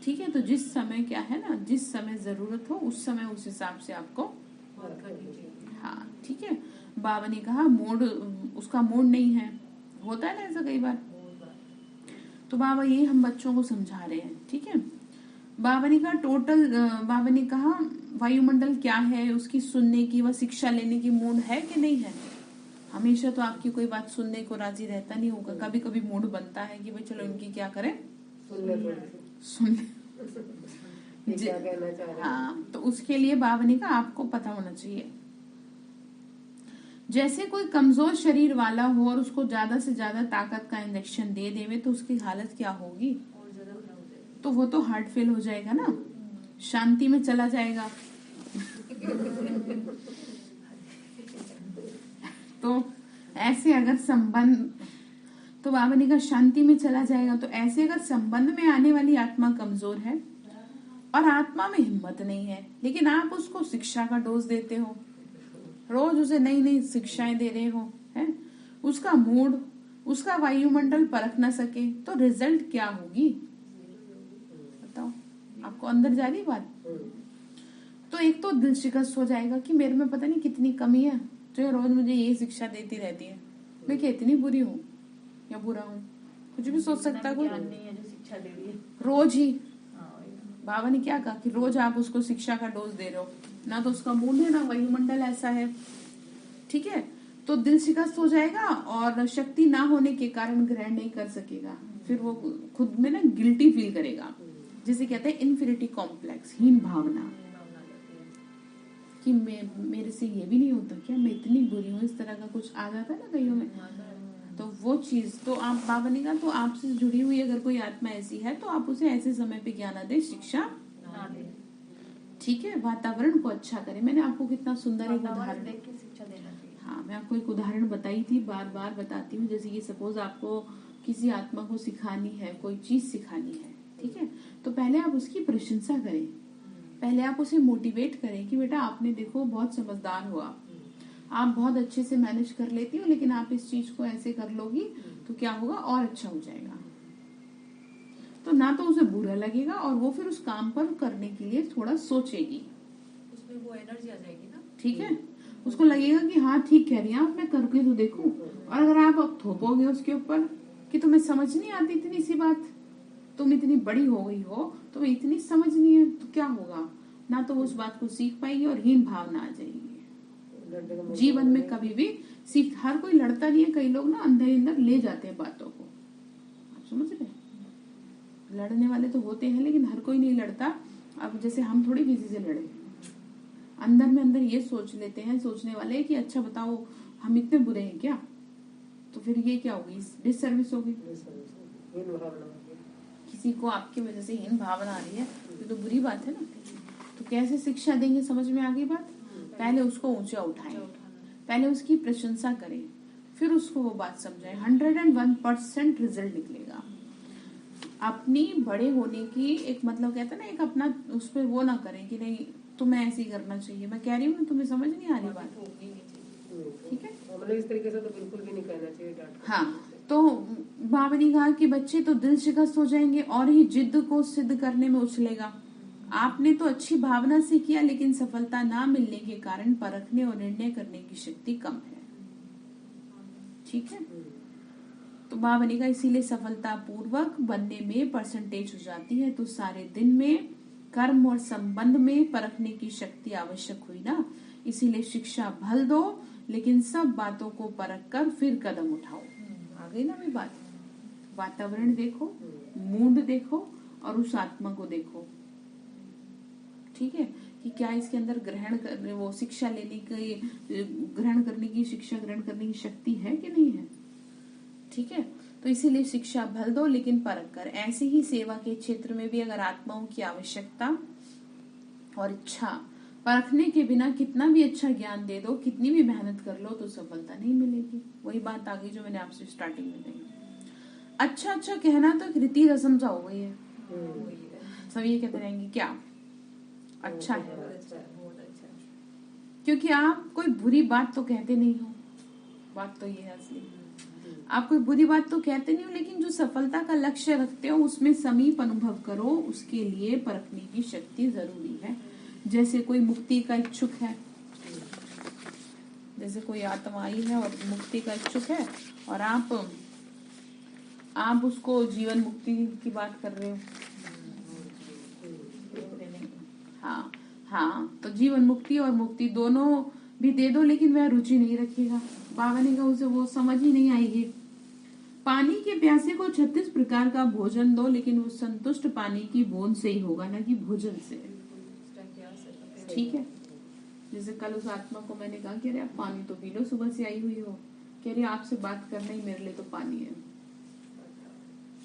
ठीक है, तो जिस समय क्या है ना, जिस समय जरूरत हो उस समय उस हिसाब से आपको हाँ ठीक है। बाबा ने कहा मूड, उसका मूड नहीं है, होता है ना ऐसा कई बार। तो बाबा ये हम बच्चों को समझा रहे हैं। ठीक है, बाबा ने कहा बाबा ने कहा वायुमंडल क्या है, उसकी सुनने की व शिक्षा लेने की मूड है कि नहीं है। हमेशा तो आपकी कोई बात सुनने को राजी रहता नहीं होगा, कभी कभी मूड बनता है कि भाई चलो इनकी क्या करें, सुन ले क्या कहना चाह रहे हैं। हाँ, तो उसके लिए बाबा ने कहा आपको पता होना चाहिए। जैसे कोई कमजोर शरीर वाला हो और उसको ज्यादा से ज्यादा ताकत का इंजेक्शन दे देवे तो उसकी हालत क्या होगी। और ज्यादा खराब हो जाएगा। तो वो तो हार्ट फेल हो जाएगा ना, शांति में चला जाएगा। तो ऐसे अगर संबंध, तो बाबा ने कहा शांति में चला जाएगा। तो ऐसे अगर संबंध में आने वाली आत्मा कमजोर है और आत्मा में हिम्मत नहीं है, लेकिन आप उसको शिक्षा का डोज देते हो, रोज उसे नई नई शिक्षाएं दे रहे हो, है, उसका मूड, उसका वायुमंडल परख न सके तो रिजल्ट क्या होगी बताओ। आपको अंदर जा रही बात। तो एक तो दिल शिकस्त हो जाएगा कि मेरे में पता नहीं कितनी कमी है जो ये रोज मुझे ये शिक्षा देती रहती है, मैं क्या इतनी बुरी हूँ या बुरा हूँ, कुछ भी सोच सकता कोई। ज्ञान नहीं है जो शिक्षा दे रही है। रोज ही हाँ, वही ना। बाबा ने क्या कहा कि रोज आप उसको शिक्षा का डोज दे रहे हो, ना तो उसका मूड है ना वायुमंडल ऐसा है। ठीक है, तो दिल शिकस्त हो जाएगा और शक्ति ना होने के कारण ग्रहण नहीं कर सकेगा। फिर वो खुद में ना गिल्टी फील करेगा, जिसे कहते हैं इन्फीरिटी कॉम्प्लेक्स, हीन भावना, कि मेरे से ये भी नहीं होता क्या, मैं इतनी बुरी हूँ, इस तरह का कुछ आ जाता है ना कईयों में। तो वो चीज तो आप बाबा ने कहा, तो आपसे जुड़ी हुई अगर कोई आत्मा ऐसी है तो आप उसे ऐसे समय पे ज्ञानादेश शिक्षा ना दे। ठीक है, वातावरण को अच्छा करें। मैंने आपको कितना सुंदर एक वातावरण उदाहरण, देख के शिक्षा देना चाहिए। हाँ मैं आपको एक उदाहरण बताई थी, बार बार बताती हूँ। जैसे कि सपोज आपको किसी आत्मा को सिखानी है, कोई चीज सिखानी है, ठीक है, तो पहले आप उसकी प्रशंसा करें, पहले आप उसे मोटिवेट करें कि बेटा आपने देखो बहुत समझदार हो, आप बहुत अच्छे से मैनेज कर लेती हो, लेकिन आप इस चीज को ऐसे कर लोगी तो क्या होगा और अच्छा हो जाएगा। तो ना तो उसे बुरा लगेगा और वो फिर उस काम पर करने के लिए थोड़ा सोचेगी, उसमें वो एनर्जी आ जाएगी ना। ठीक है, उसको लगेगा कि हाँ ठीक कह रही हैं आप, मैं करके तो देखूं। और अगर आप अब थोपोगे उसके ऊपर कि तुम्हें समझ नहीं आती इतनी सी बात, तुम इतनी बड़ी हो गई हो, तुम्हें इतनी समझ नहीं है, तो क्या होगा, ना तो वो उस बात को सीख पाएगी और हीन भावना आ जाएगी। जीवन में कभी भी सीख, हर कोई लड़ता नहीं है, कई लोग ना अंदर अंदर ले जाते हैं बातों को, आप समझ रहे हैं? लड़ने वाले तो होते हैं लेकिन हर कोई नहीं लड़ता। अब जैसे हम थोड़ी किसी से लड़े, अंदर में अंदर ये सोच लेते हैं सोचने वाले कि अच्छा बताओ हम इतने बुरे हैं क्या, तो फिर ये क्या होगी, डिससर्विस होगी। किसी को आपकी वजह से हीन भावना आ रही है, ये तो बुरी बात है ना। तो कैसे शिक्षा देंगे, समझ में आ गई बात। पहले उसको ऊंचा उठाएं, पहले उसकी प्रशंसा करें, फिर उसको वो बात समझाएं। 101% रिजल्ट निकलेगा। अपनी बड़े होने की एक मतलब कहते हैं ना, एक अपना उस पर वो ना करें कि नहीं तुम्हें ऐसे ही करना चाहिए, मैं कह रही हूँ तुम्हें समझ नहीं आ रही बात, ठीक है। मतलब इस तरीके से तो बिल्कुल भी नहीं कहना चाहिए डांट। हाँ, तो बाबा ने कहा कि बच्चे तो दिल शिकस्त हो जाएंगे और ही जिद को सिद्ध करने में उछलेगा। आपने तो अच्छी भावना से किया, लेकिन सफलता ना मिलने के कारण परखने और निर्णय करने की शक्ति कम है, ठीक है। तो बाबा ने कहा इसीलिए सफलता पूर्वक बनने में परसेंटेज हो जाती है, तो सारे दिन में कर्म और संबंध में परखने की शक्ति आवश्यक हुई ना। इसीलिए शिक्षा भल दो, लेकिन सब बातों को परख कर फिर कदम उठाओ। आ गई ना मेरी बात। वातावरण देखो, मूड देखो और उस आत्मा को देखो, ठीक है। कि क्या इसके अंदर वो शिक्षा लेने की, ग्रहण करने की, शिक्षा ग्रहण करने की शक्ति है कि नहीं है। ठीक है, तो इसीलिए शिक्षा भल दो लेकिन परख कर। ऐसे ही सेवा के क्षेत्र में भी अगर आत्माओं की आवश्यकता और इच्छा परखने के बिना कितना भी अच्छा ज्ञान दे दो, कितनी भी मेहनत कर लो, तो सफलता नहीं मिलेगी। वही बात आ गई जो मैंने आपसे स्टार्टिंग में कही। अच्छा अच्छा कहना तो एक रीति रस्म सा हो गई है। सब ये कहते रहेंगे क्या अच्छा है, क्योंकि आप कोई बुरी बात तो कहते नहीं हो। बात तो ये है असली, आप कोई बुरी बात तो कहते नहीं हो, लेकिन जो सफलता का लक्ष्य रखते हो उसमें समीप अनुभव करो, उसके लिए परखने की शक्ति जरूरी है। जैसे कोई मुक्ति का इच्छुक है, जैसे कोई आत्मा आई है और मुक्ति का इच्छुक है, और आप उसको जीवन मुक्ति की बात कर रहे हो। हाँ, तो जीवन मुक्ति और मुक्ति दोनों भी दे दो, लेकिन वह रुचि नहीं रखेगा। बाबा ने कहा उसे वो समझ ही नहीं आएगी। पानी के प्यासे को 36 प्रकार का भोजन दो, लेकिन वो संतुष्ट पानी की बूंद से ही होगा, ना कि भोजन से। ठीक है, जैसे कल उस आत्मा को मैंने कहा कि अरे आप पानी तो पी लो, सुबह से आई हुई हो। कह रही आपसे बात करना ही मेरे लिए तो पानी है,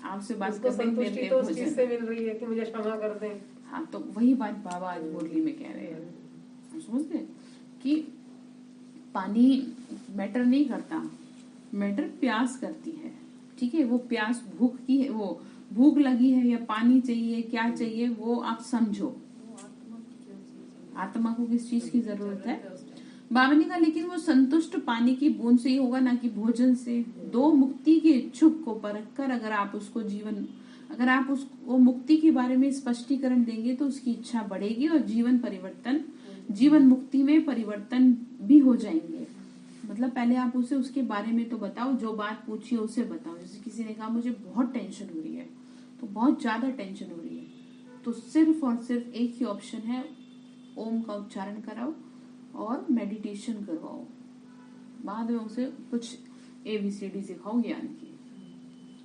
आपसे बात करना ही मेरे लिए तो उस चीज से मिल रही है कि मुझे क्षमा कर दें। हाँ, तो वही बात बाबा आज मुरली में कह रहे हैं। समझते कि पानी मैटर नहीं करता, मैटर प्यास करती है। ठीक है, वो प्यास भूख की है, वो भूख लगी है या पानी चाहिए, क्या चाहिए वो आप समझो। आत्मा को किस चीज की जरूरत है। बाबा ने कहा लेकिन वो संतुष्ट पानी की बूंद से ही होगा, ना कि भोजन से। दो मुक्ति के इच्छुक को परखकर अगर आप उसको मुक्ति के बारे में स्पष्टीकरण देंगे तो उसकी इच्छा बढ़ेगी और जीवन मुक्ति में परिवर्तन भी हो जाएंगे। मतलब पहले आप उसे उसके बारे में तो बताओ, जो बात पूछी है उसे बताओ। जैसे किसी ने कहा मुझे बहुत टेंशन हो रही है, तो बहुत ज्यादा टेंशन हो रही है, तो सिर्फ और सिर्फ एक ही ऑप्शन है, ओम का उच्चारण कराओ और मेडिटेशन करवाओ। बाद में उसे कुछ ABCD सिखाओ ज्ञान की।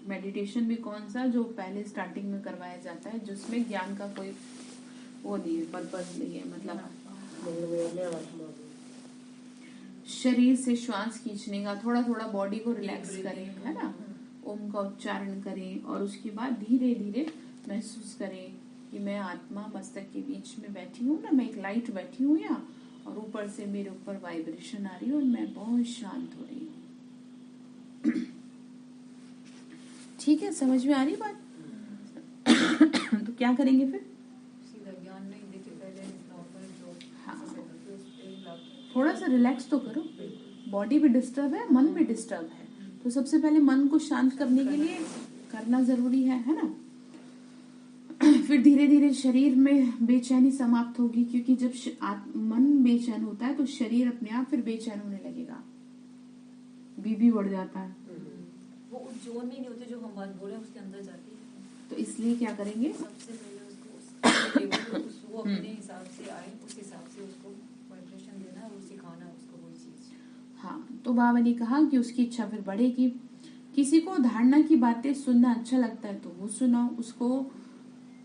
मेडिटेशन भी कौन सा, जो पहले स्टार्टिंग में करवाया जाता है, जिसमें ज्ञान का कोई वो नहीं है, पर्पस नहीं है। मतलब शरीर से श्वास खींचने का, थोड़ा थोड़ा बॉडी को रिलैक्स करें, है ना। ओम का उच्चारण करें और उसके बाद धीरे धीरे महसूस करें कि मैं आत्मा मस्तक के बीच में बैठी हूँ ना, मैं एक लाइट बैठी हूँ यहाँ, और ऊपर से मेरे ऊपर वाइब्रेशन आ रही है और मैं बहुत शांत हो रही हूँ। ठीक है, समझ में आ रही बात। तो क्या करेंगे फिर? सीधा ज्ञान नहीं देते, पहले नॉर्मल जो थोड़ा सा रिलैक्स तो करो। बॉडी भी डिस्टर्ब है, मन भी डिस्टर्ब है, तो सबसे पहले मन को शांत करने के लिए करना जरूरी है ना। फिर धीरे धीरे शरीर में बेचैनी समाप्त होगी, क्योंकि जब मन बेचैन होता है तो शरीर अपने आप फिर बेचैन होने लगेगा, बीपी बढ़ जाता है। वो उस जोन में नहीं होते जो हम बात बोले उसके अंदर जाती है। तो इसलिए क्या करेंगे, सबसे पहले उसको वो अपने हिसाब से आए, उस हिसाब से उसको वाइब्रेशन देना और सिखाना उसको वही चीज। हाँ, तो बाबा ने कहा कि उसकी इच्छा फिर बढ़ेगी। किसी को धारणा की बातें सुनना अच्छा लगता है तो वो सुनाओ उसको।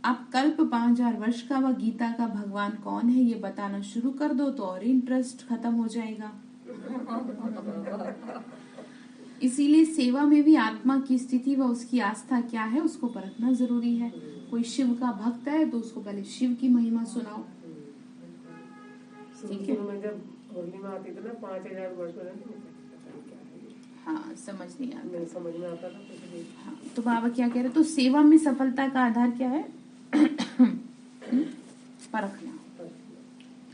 आप कल्प 5000 वर्ष का व गीता का भगवान कौन है ये बताना शुरू कर दो तो और इंटरेस्ट खत्म हो जाएगा। इसीलिए सेवा में भी आत्मा की स्थिति व उसकी आस्था क्या है उसको परखना जरूरी है। कोई शिव का भक्त है तो उसको पहले शिव की महिमा सुनाओ। ठीक है, जब होली में आती थी ना 5000 वर्ष में, हाँ समझ नहीं आता, नहीं समझ में आता था कुछ नहीं। हाँ, तो बाबा क्या कह रहे, तो सेवा में सफलता का आधार क्या है? परखना।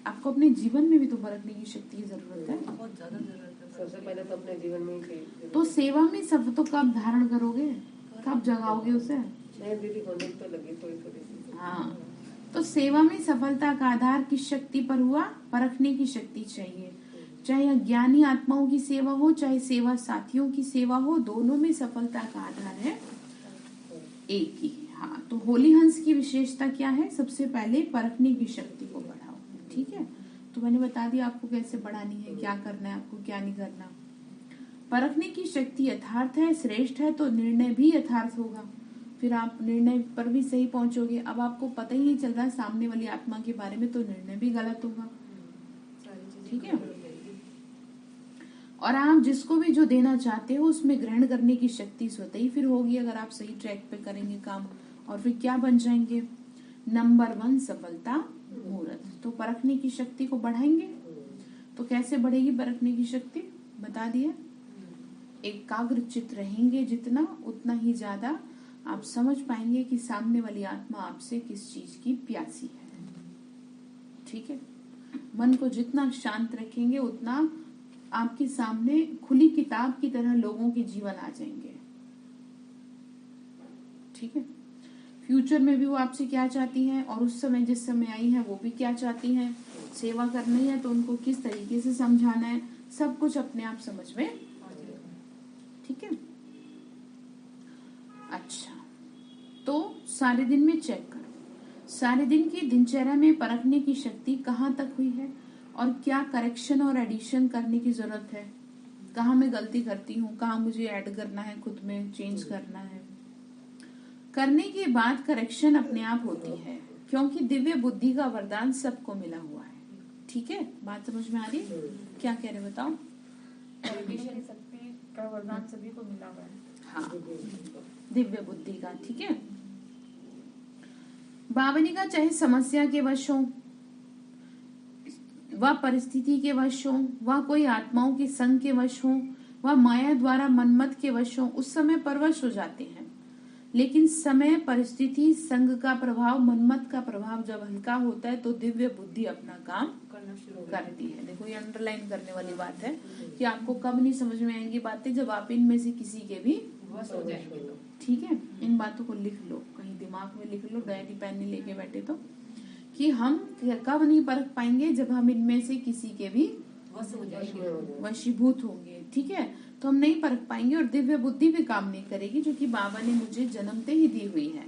आपको अपने जीवन में भी तो परखने की शक्ति की जरूरत है, बहुत ज्यादा जरूरत है। सबसे पहले तो अपने जीवन में ही। तो सेवा में सब तो कब धारण करोगे, कब जगाओगे उसे? दीदी होने तो लगी थोड़ी। हाँ, तो सेवा में सफलता का आधार किस शक्ति पर हुआ? परखने की शक्ति चाहिए। चाहे ज्ञानी आत्माओं की सेवा हो, चाहे सेवा साथियों की सेवा हो, दोनों में सफलता का आधार है एक ही। हाँ, तो होली हंस की विशेषता क्या है? सबसे पहले परखने की शक्ति को बढ़ाओ। ठीक है, तो मैंने बता दिया आपको कैसे बढ़ानी है, क्या करना है आपको, क्या नहीं करना। परखने की शक्ति यथार्थ है, श्रेष्ठ है, तो निर्णय भी यथार्थ होगा। फिर आप निर्णय पर भी सही पहुंचोगे। अब आपको पता ही नहीं चल रहा है सामने वाली आत्मा के बारे में, तो निर्णय भी गलत होगा। सारी चीजें ठीक है। गड़बड़ हो जाएगी। और आप जिसको भी जो देना चाहते हो उसमें ग्रहण करने की शक्ति स्वतः ही फिर होगी, अगर आप सही ट्रैक पे करेंगे काम। और फिर क्या बन जाएंगे? नंबर 1 सफलता मुहूर्त। तो परखने की शक्ति को बढ़ाएंगे। तो कैसे बढ़ेगी परखने की शक्ति? बता दिया। एकाग्र चित्त रहेंगे जितना, उतना ही ज्यादा आप समझ पाएंगे कि सामने वाली आत्मा आपसे किस चीज की प्यासी है। ठीक है। मन को जितना शांत रखेंगे उतना आपके सामने खुली किताब की तरह लोगों के जीवन आ जाएंगे। ठीक है। फ्यूचर में भी वो आपसे क्या चाहती हैं और उस समय जिस समय आई है वो भी क्या चाहती हैं। सेवा करनी है तो उनको किस तरीके से समझाना है, सब कुछ अपने आप समझ में। ठीक है। अच्छा, तो सारे दिन में चेक करो, सारे दिन की दिनचर्या में परखने की शक्ति कहाँ तक हुई है और क्या करेक्शन और एडिशन करने की जरूरत है। कहाँ मैं गलती करती हूँ, कहाँ मुझे ऐड करना है, खुद में चेंज करना है। करने के बाद करेक्शन अपने आप होती है, क्योंकि दिव्य बुद्धि का वरदान सबको मिला हुआ है। ठीक है, बात समझ में आ रही है? क्या कह रहे बताओ? परमेश्वर शक्ति का वरदान सभी को मिला हुआ है। हाँ, दिव्य बुद्धि का। ठीक है। बावनी का चाहे समस्या के वश हो, वह परिस्थिति के वश हो, वह कोई आत्माओं के संग के वश हो, वह माया द्वारा मनमत के वश हो, उस समय परवश हो जाते हैं। लेकिन समय, परिस्थिति, संग का प्रभाव, मनमत का प्रभाव जब हल्का होता है तो दिव्य बुद्धि अपना काम करना शुरू करती है। देखो ये अंडरलाइन करने वाली बात है कि आपको कब नहीं समझ में आएंगी बातें, जब आप इनमें से किसी के भी बस हो जाएंगे तो। ठीक है। इन बातों को लिख लो, कहीं दिमाग में लिख लो, डायरी पेन नहीं लेके बैठे तो, कि हम कब नहीं परख पाएंगे, जब हम इनमें से किसी के भी बस हो जाएंगे। वशीभूत होंगे। ठीक है। तो हम नहीं परख पाएंगे और दिव्य बुद्धि भी काम नहीं करेगी, जो कि बाबा ने मुझे जन्मते ही दी हुई है।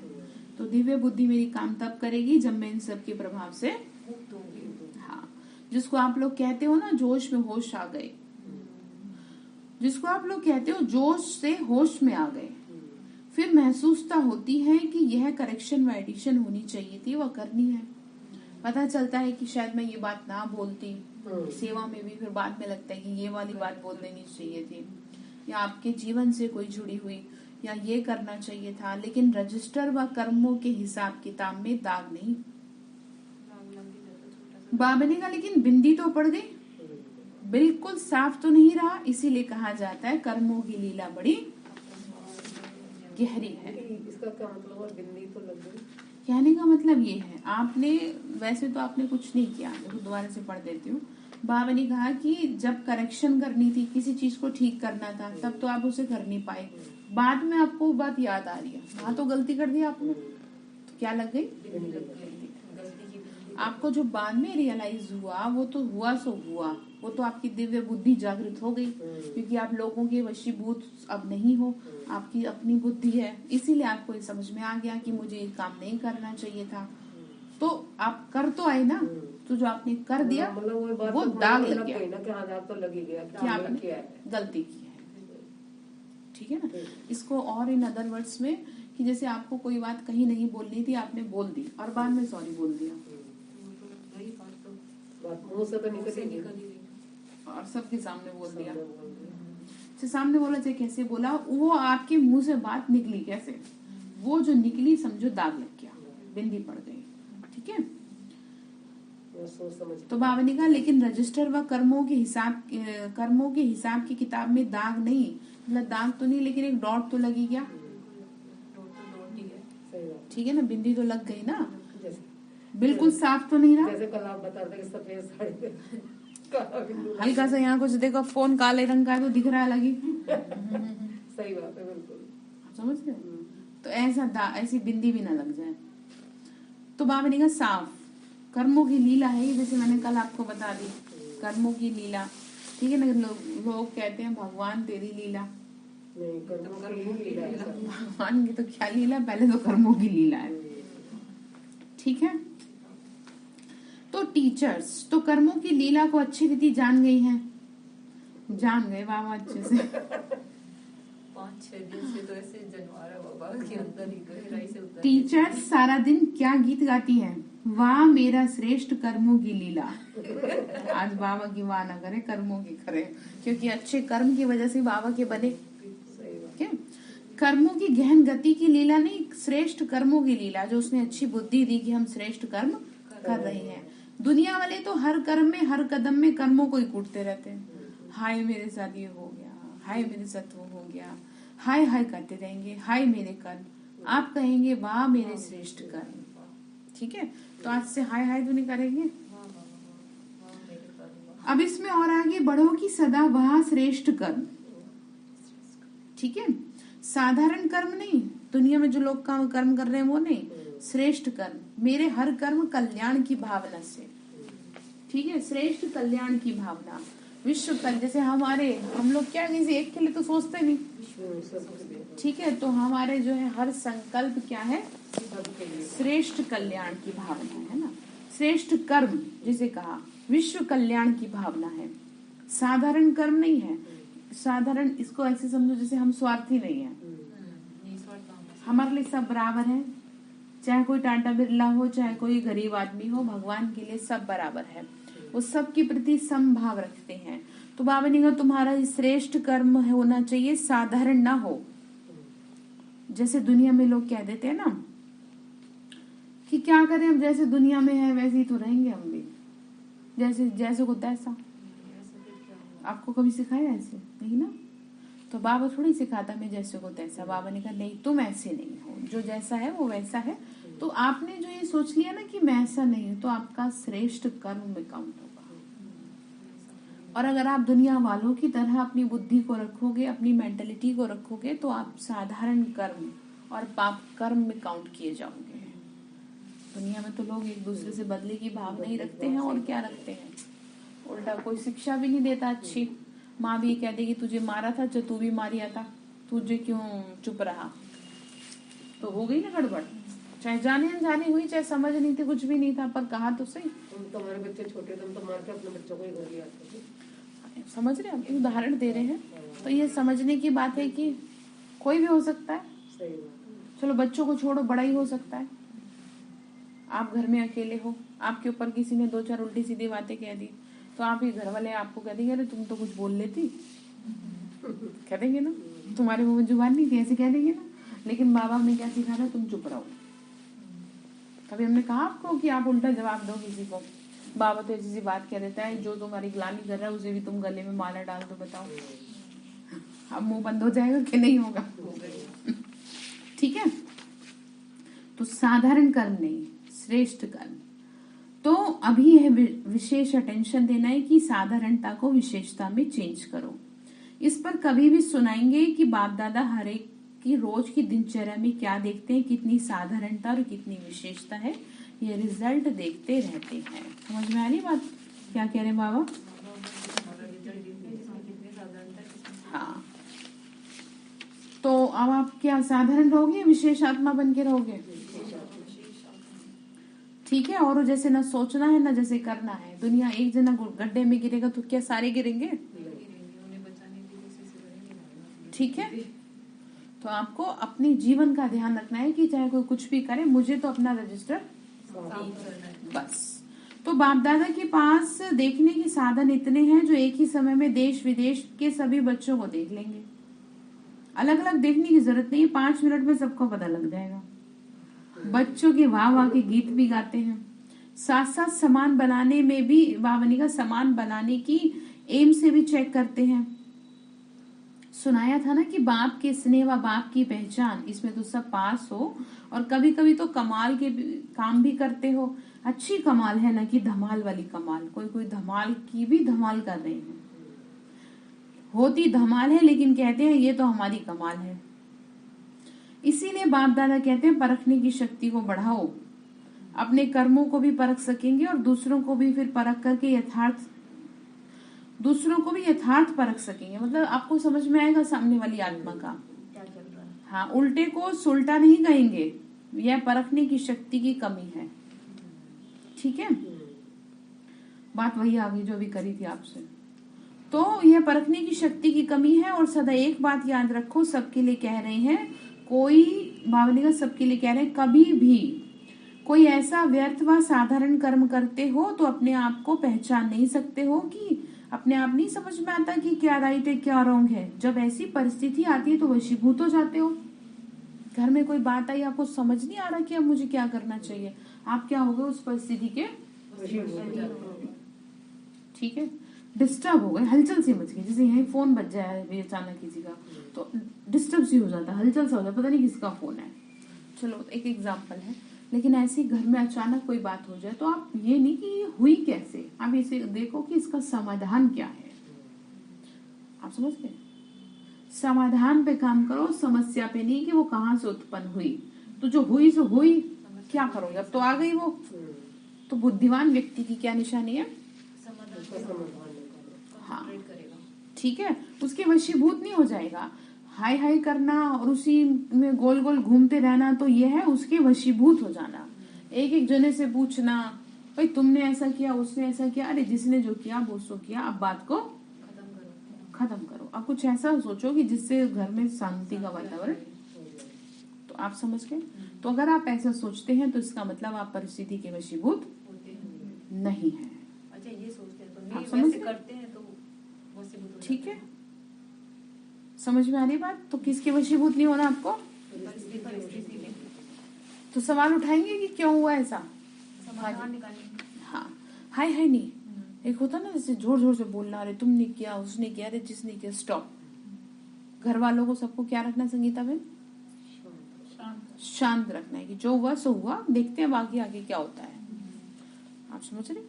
तो दिव्य बुद्धि मेरी काम तब करेगी जब मैं इन सब के प्रभाव से मुक्त होंगे। हाँ, जिसको आप लोग कहते हो ना जोश में होश आ गए, जिसको आप लोग कहते हो जोश से होश में आ गए, फिर महसूसता होती है कि यह करेक्शन व एडिशन होनी चाहिए थी, वह करनी है। पता चलता है कि शायद मैं ये बात ना बोलती, सेवा में भी फिर बाद में लगता है कि ये वाली बात बोल देनी चाहिए थी, या आपके जीवन से कोई जुड़ी हुई, या ये करना चाहिए था। लेकिन रजिस्टर व कर्मों के हिसाब किताब में दाग नहीं। बाबा ने कहा लेकिन बिंदी तो पड़ गई, बिल्कुल साफ तो नहीं रहा, इसीलिए कहा जाता है कर्मों की लीला बड़ी गहरी है। इसका क्या मतलब है? बिंदी तो लग गई। कहने का मतलब ये है, आपने वैसे तो आपने कुछ नहीं किया, देखो दोबारा से पढ़ देती हूँ। बाबा ने कहा कि जब करेक्शन करनी थी, किसी चीज को ठीक करना था, तब तो आप उसे कर नहीं पाए। बाद में आपको वो बात याद आ रही है, वहां तो गलती कर दी आपने, तो क्या लग गई? गलती की आपको जो बाद में रियलाइज हुआ वो तो हुआ सो हुआ, वो तो आपकी दिव्य बुद्धि जागृत हो गई, क्योंकि आप लोगों के वशीभूत अब नहीं हो, आपकी अपनी बुद्धि है। इसीलिए आपको ये समझ में आ गया कि मुझे ये काम नहीं करना चाहिए था। तो आप कर तो आए ना, तो जो आपने कर दिया मतलब वो बात वो तो दाग लग लग गया गई ना कि हाँ दाग तो लग ही गया कि कि हमने आपने किया है। गलती की है। ठीक है ना। इसको और इन अदर वर्ड्स में कि जैसे आपको कोई बात कहीं नहीं बोलनी थी, आपने बोल दी और बाद में सॉरी बोल दिया, वही बात तो बात मुंह से तो मुंह निकल से ही निकल गई। ही गई। और सबके सामने बोल दिया। सामने तो सामने बोला चाहे कैसे बोला, वो आपके मुंह से बात निकली कैसे, वो जो निकली समझो दाग लग गया, बिंदी पड़ गई। ठीक है। सोच समझ तो बाबा ने कहा लेकिन रजिस्टर व कर्मों के हिसाब की किताब में दाग नहीं, मतलब दाग तो नहीं लेकिन एक डॉट तो लगी गया। डॉट तो डॉट ही है। सही बात। ठीक है ना, बिंदी तो लग गई ना, जैसे बिल्कुल साफ तो नहीं रहा। जैसे कल आप बता रहे थे कि सफेद साड़ी पे काला बिंदु लगा। हल्का सा यहाँ कुछ देखो, फोन काले रंग का है तो दिख रहा है लगी। सही बात है बिल्कुल। समझ गए। तो ऐसी बिंदी भी ना लग जाए। तो बाबा ने कहा साफ कर्मों की लीला है ये, जैसे मैंने कल आपको बता दी, कर्मों की लीला। ठीक है ना। लोग कहते हैं भगवान तेरी लीला, नहीं कर्मों की ही लीला है सब। भगवान की तो क्या लीला, पहले तो कर्मों की लीला है। ठीक है। तो टीचर्स तो कर्मों की लीला को अच्छी रीति जान गई हैं, जान गए बाबा अच्छे से। 5-6 दिन से तो ऐसे जनवारा बाबा के अंदर ही गहराई से उतर। टीचर सारा दिन क्या गीत गाती हैं? वाह मेरा श्रेष्ठ कर्मों की लीला। आज बाबा की वाह ना करे, कर्मों की करे, क्योंकि अच्छे कर्म की वजह से बाबा के बने। क्या कर्मों की गहन गति की लीला नहीं, श्रेष्ठ कर्मों की लीला, जो उसने अच्छी बुद्धि दी कि हम श्रेष्ठ कर्म कर रहे हैं। दुनिया वाले तो हर कर्म में, हर कदम में कर्मों को ही कूटते रहते हैं। हाय मेरे साथ ये हो गया, हाय मेरे साथ वो हो गया, हाय हाय करते रहेंगे, हाय मेरे कर्म। आप कहेंगे वाह मेरे श्रेष्ठ कर्म। ठीक है, तो आज से हाय हाय तो नहीं करेंगे। अब इसमें और आगे बढ़ो कि सदा वह श्रेष्ठ कर्म। ठीक है, साधारण कर्म नहीं, दुनिया में जो लोग कर्म कर रहे हैं वो नहीं, श्रेष्ठ कर्म, मेरे हर कर्म कल्याण की भावना से। ठीक है, श्रेष्ठ कल्याण की भावना, विश्व कल, जैसे हम लोग क्या किसी एक के लिए तो सोचते नहीं। ठीक है, तो हमारे जो है हर संकल्प क्या है? श्रेष्ठ कल्याण की भावना है ना। श्रेष्ठ कर्म जिसे कहा विश्व कल्याण की भावना है, साधारण कर्म नहीं है। साधारण इसको ऐसे समझो जैसे हम स्वार्थी नहीं है, हमारे लिए सब बराबर है, चाहे कोई टाटा बिरला हो, चाहे कोई गरीब आदमी हो, भगवान के लिए सब बराबर है, वो सब के प्रति समभाव रखते हैं। तो बाबा ने कहा तुम्हारा श्रेष्ठ कर्म होना चाहिए, साधारण ना हो। जैसे दुनिया में लोग कह देते हैं ना कि क्या करें, हम जैसे दुनिया में है वैसे ही तो रहेंगे हम भी, जैसे को तैसा। आपको कभी सिखाया ऐसे? नहीं ना। तो बाबा थोड़ी सिखाता मैं जैसे को तैसा। बाबा ने कहा नहीं, तुम ऐसे नहीं हो, जो जैसा है वो वैसा है। तो आपने जो ये सोच लिया ना कि मैं ऐसा नहीं हूं, तो आपका श्रेष्ठ कर्म में काउंट होगा। और अगर आप दुनिया वालों की तरह अपनी बुद्धि को रखोगे, अपनी मेंटलिटी को रखोगे, तो आप साधारण कर्म और पाप कर्म में काउंट किए जाओगे। दुनिया में तो लोग एक दूसरे से बदले की भावना ही रखते हैं, और क्या रखते हैं, उल्टा कोई शिक्षा भी नहीं देता अच्छी। माँ भी कह देगी तुझे मारा था, जो तू भी मारिया था, तुझे क्यों चुप रहा, तो हो गई ना गड़बड़। चाहे जाने अनजाने हुई, चाहे समझ नहीं थी, कुछ भी नहीं था, पर कहा तो सही। तुम्हारे बच्चे छोटे थे, तो मार के अपने बच्चों को ही घर लिया था। समझ रहे हैं, उदाहरण दे रहे हैं। तो ये समझने की बात है कि कोई भी हो सकता है। सही बात। चलो बच्चों को छोड़ो, बड़ा ही हो सकता है। आप घर में अकेले हो, आपके ऊपर किसी ने 2-4 उल्टी सीधी बातें कह दी, तो आप ही घर वाले आपको कह देंगे अरे तुम तो कुछ बोल लेती, कह देंगे ना, तुम्हारे मुंह में जुबान नहीं थी, ऐसे कह देंगे ना। लेकिन बाबा ने क्या सिखाया, तुम चुप रहो। कभी हमने कहा आपको कि आप उल्टा जवाब दो किसी को? बाबा तो ऐसी सी बात कह देता है, जो तुम्हारी ग्लानि कर रहा है उसे भी तुम गले में माला डाल दो, बताओ अब मुंह बंद हो जाएगा कि नहीं होगा? ठीक है, तो साधारण कर्म नहीं, श्रेष्ठ कर्म। तो अभी यह विशेष अटेंशन देना है कि साधारणता को विशेषता में चेंज करो। इस पर कभी भी सुनाएंगे कि बाप दादा हर एक की रोज की दिनचर्या में क्या देखते हैं, कितनी साधारणता और कितनी विशेषता है, ये रिजल्ट देखते रहते हैं। समझ में आ रही बात क्या कह रहे बाबा? हाँ, तो अब आप क्या साधारण रहोगे, विशेष आत्मा बन के रहोगे? ठीक है, और जैसे ना सोचना है ना जैसे करना है। दुनिया एक जना गड्ढे में गिरेगा तो क्या सारे गिरेंगे? ठीक है, तो आपको अपने जीवन का ध्यान रखना है कि चाहे कोई कुछ भी करे, मुझे तो अपना रजिस्टर बस। तो बाप दादा के पास देखने के साधन इतने हैं जो एक ही समय में देश विदेश के सभी बच्चों को देख लेंगे। अलग अलग देखने की जरूरत नहीं है, 5 मिनट में सबको पता लग जाएगा। बच्चों के वाह वाह के गीत भी गाते हैं, साथ साथ सामान बनाने में भी बाबा का सामान बनाने की एम से भी चेक करते हैं। सुनाया था ना कि बाप के स्नेह व बाप की पहचान, इसमें तो सब पास हो, और कभी कभी तो कमाल के काम भी करते हो। अच्छी कमाल है ना कि धमाल वाली कमाल, कोई कोई धमाल की भी धमाल कर रहे हैं, होती धमाल है लेकिन कहते हैं ये तो हमारी कमाल है। इसीलिए बाप दादा कहते हैं परखने की शक्ति को बढ़ाओ, अपने कर्मों को भी परख सकेंगे और दूसरों को भी फिर परख करके दूसरों को भी यथार्थ परख सकेंगे। मतलब आपको समझ में आएगा सामने वाली आत्मा का क्या चल रहा है। हाँ, उल्टे को सुलटा नहीं कहेंगे, यह परखने की शक्ति की कमी है। ठीक है, बात वही आ गई जो अभी करी थी आपसे। तो यह परखने की शक्ति की कमी है। और सदा एक बात याद रखो, सबके लिए कह रहे हैं, कोई भावनिका सबके लिए कह रहे हैं, कभी भी कोई ऐसा व्यर्थ व साधारण कर्म करते हो तो अपने आप को पहचान नहीं सकते हो, कि अपने आप नहीं समझ में आता कि क्या राइट है क्या रॉन्ग है। जब ऐसी परिस्थिति आती है तो वशीभूत हो जाते हो। घर में कोई बात आई, आपको समझ नहीं आ रहा कि अब मुझे क्या करना चाहिए, आप क्या हो गए उस परिस्थिति के, ठीक है, डिस्टर्ब हो गए, हलचल सी मच गई। जैसे यही फोन बज जाए अचानक किसी का, तो डिस्टर्ब सी हो जाता है, हलचल सा हो जाता, पता नहीं किसका फोन है। चलो एक एग्जाम्पल है। लेकिन ऐसे घर में अचानक कोई बात हो जाए तो आप ये नहीं कि ये हुई कैसे, आप इसे देखो कि इसका समाधान क्या है। आप समझ गए? समाधान पे काम करो, समस्या पे नहीं कि वो कहाँ से उत्पन्न हुई। तो जो हुई सो हुई, क्या करोगे, अब तो आ गई वो। तो बुद्धिमान व्यक्ति की क्या निशानी है? हाँ, ठीक है, उसके वशीभूत नहीं हो जाएगा। हाय हाय करना और उसी में गोल गोल घूमते रहना, तो ये है उसके वशीभूत हो जाना। एक एक जने से पूछना, भाई तुमने ऐसा किया, उसने ऐसा किया, अरे जिसने जो किया वो सो किया, अब बात को खत्म करो। अब कुछ ऐसा सोचो कि जिससे घर में शांति का वातावरण। तो आप समझ गए? तो अगर आप ऐसा सोचते हैं तो इसका मतलब आप परिस्थिति के वशीभूत नहीं है। अच्छा, ये सोचते हैं तो आप नहीं, समझ वैसे गए? करते हैं तो वशीभूत हो ठीक जाते है, हैं। समझ में आ रही बात? तो किसके वशीभूत नहीं होना आपको? परिस्थिति में तो सवाल उठाएंगे कि क्यों हुआ ऐसा। समाधान निकालेंगे। हाँ, हाय हाय नहीं, एक होता ना जैसे जोर जोर से बोलना, अरे तुमने किया, उसने किया, अरे जिसने किया, स्टॉप। घर वालों को सबको क्या रखना संगीता बहन? शांत रखना है कि जो हुआ सो हुआ, देखते हैं बाकी आगे क्या होता है। आप समझ रहे?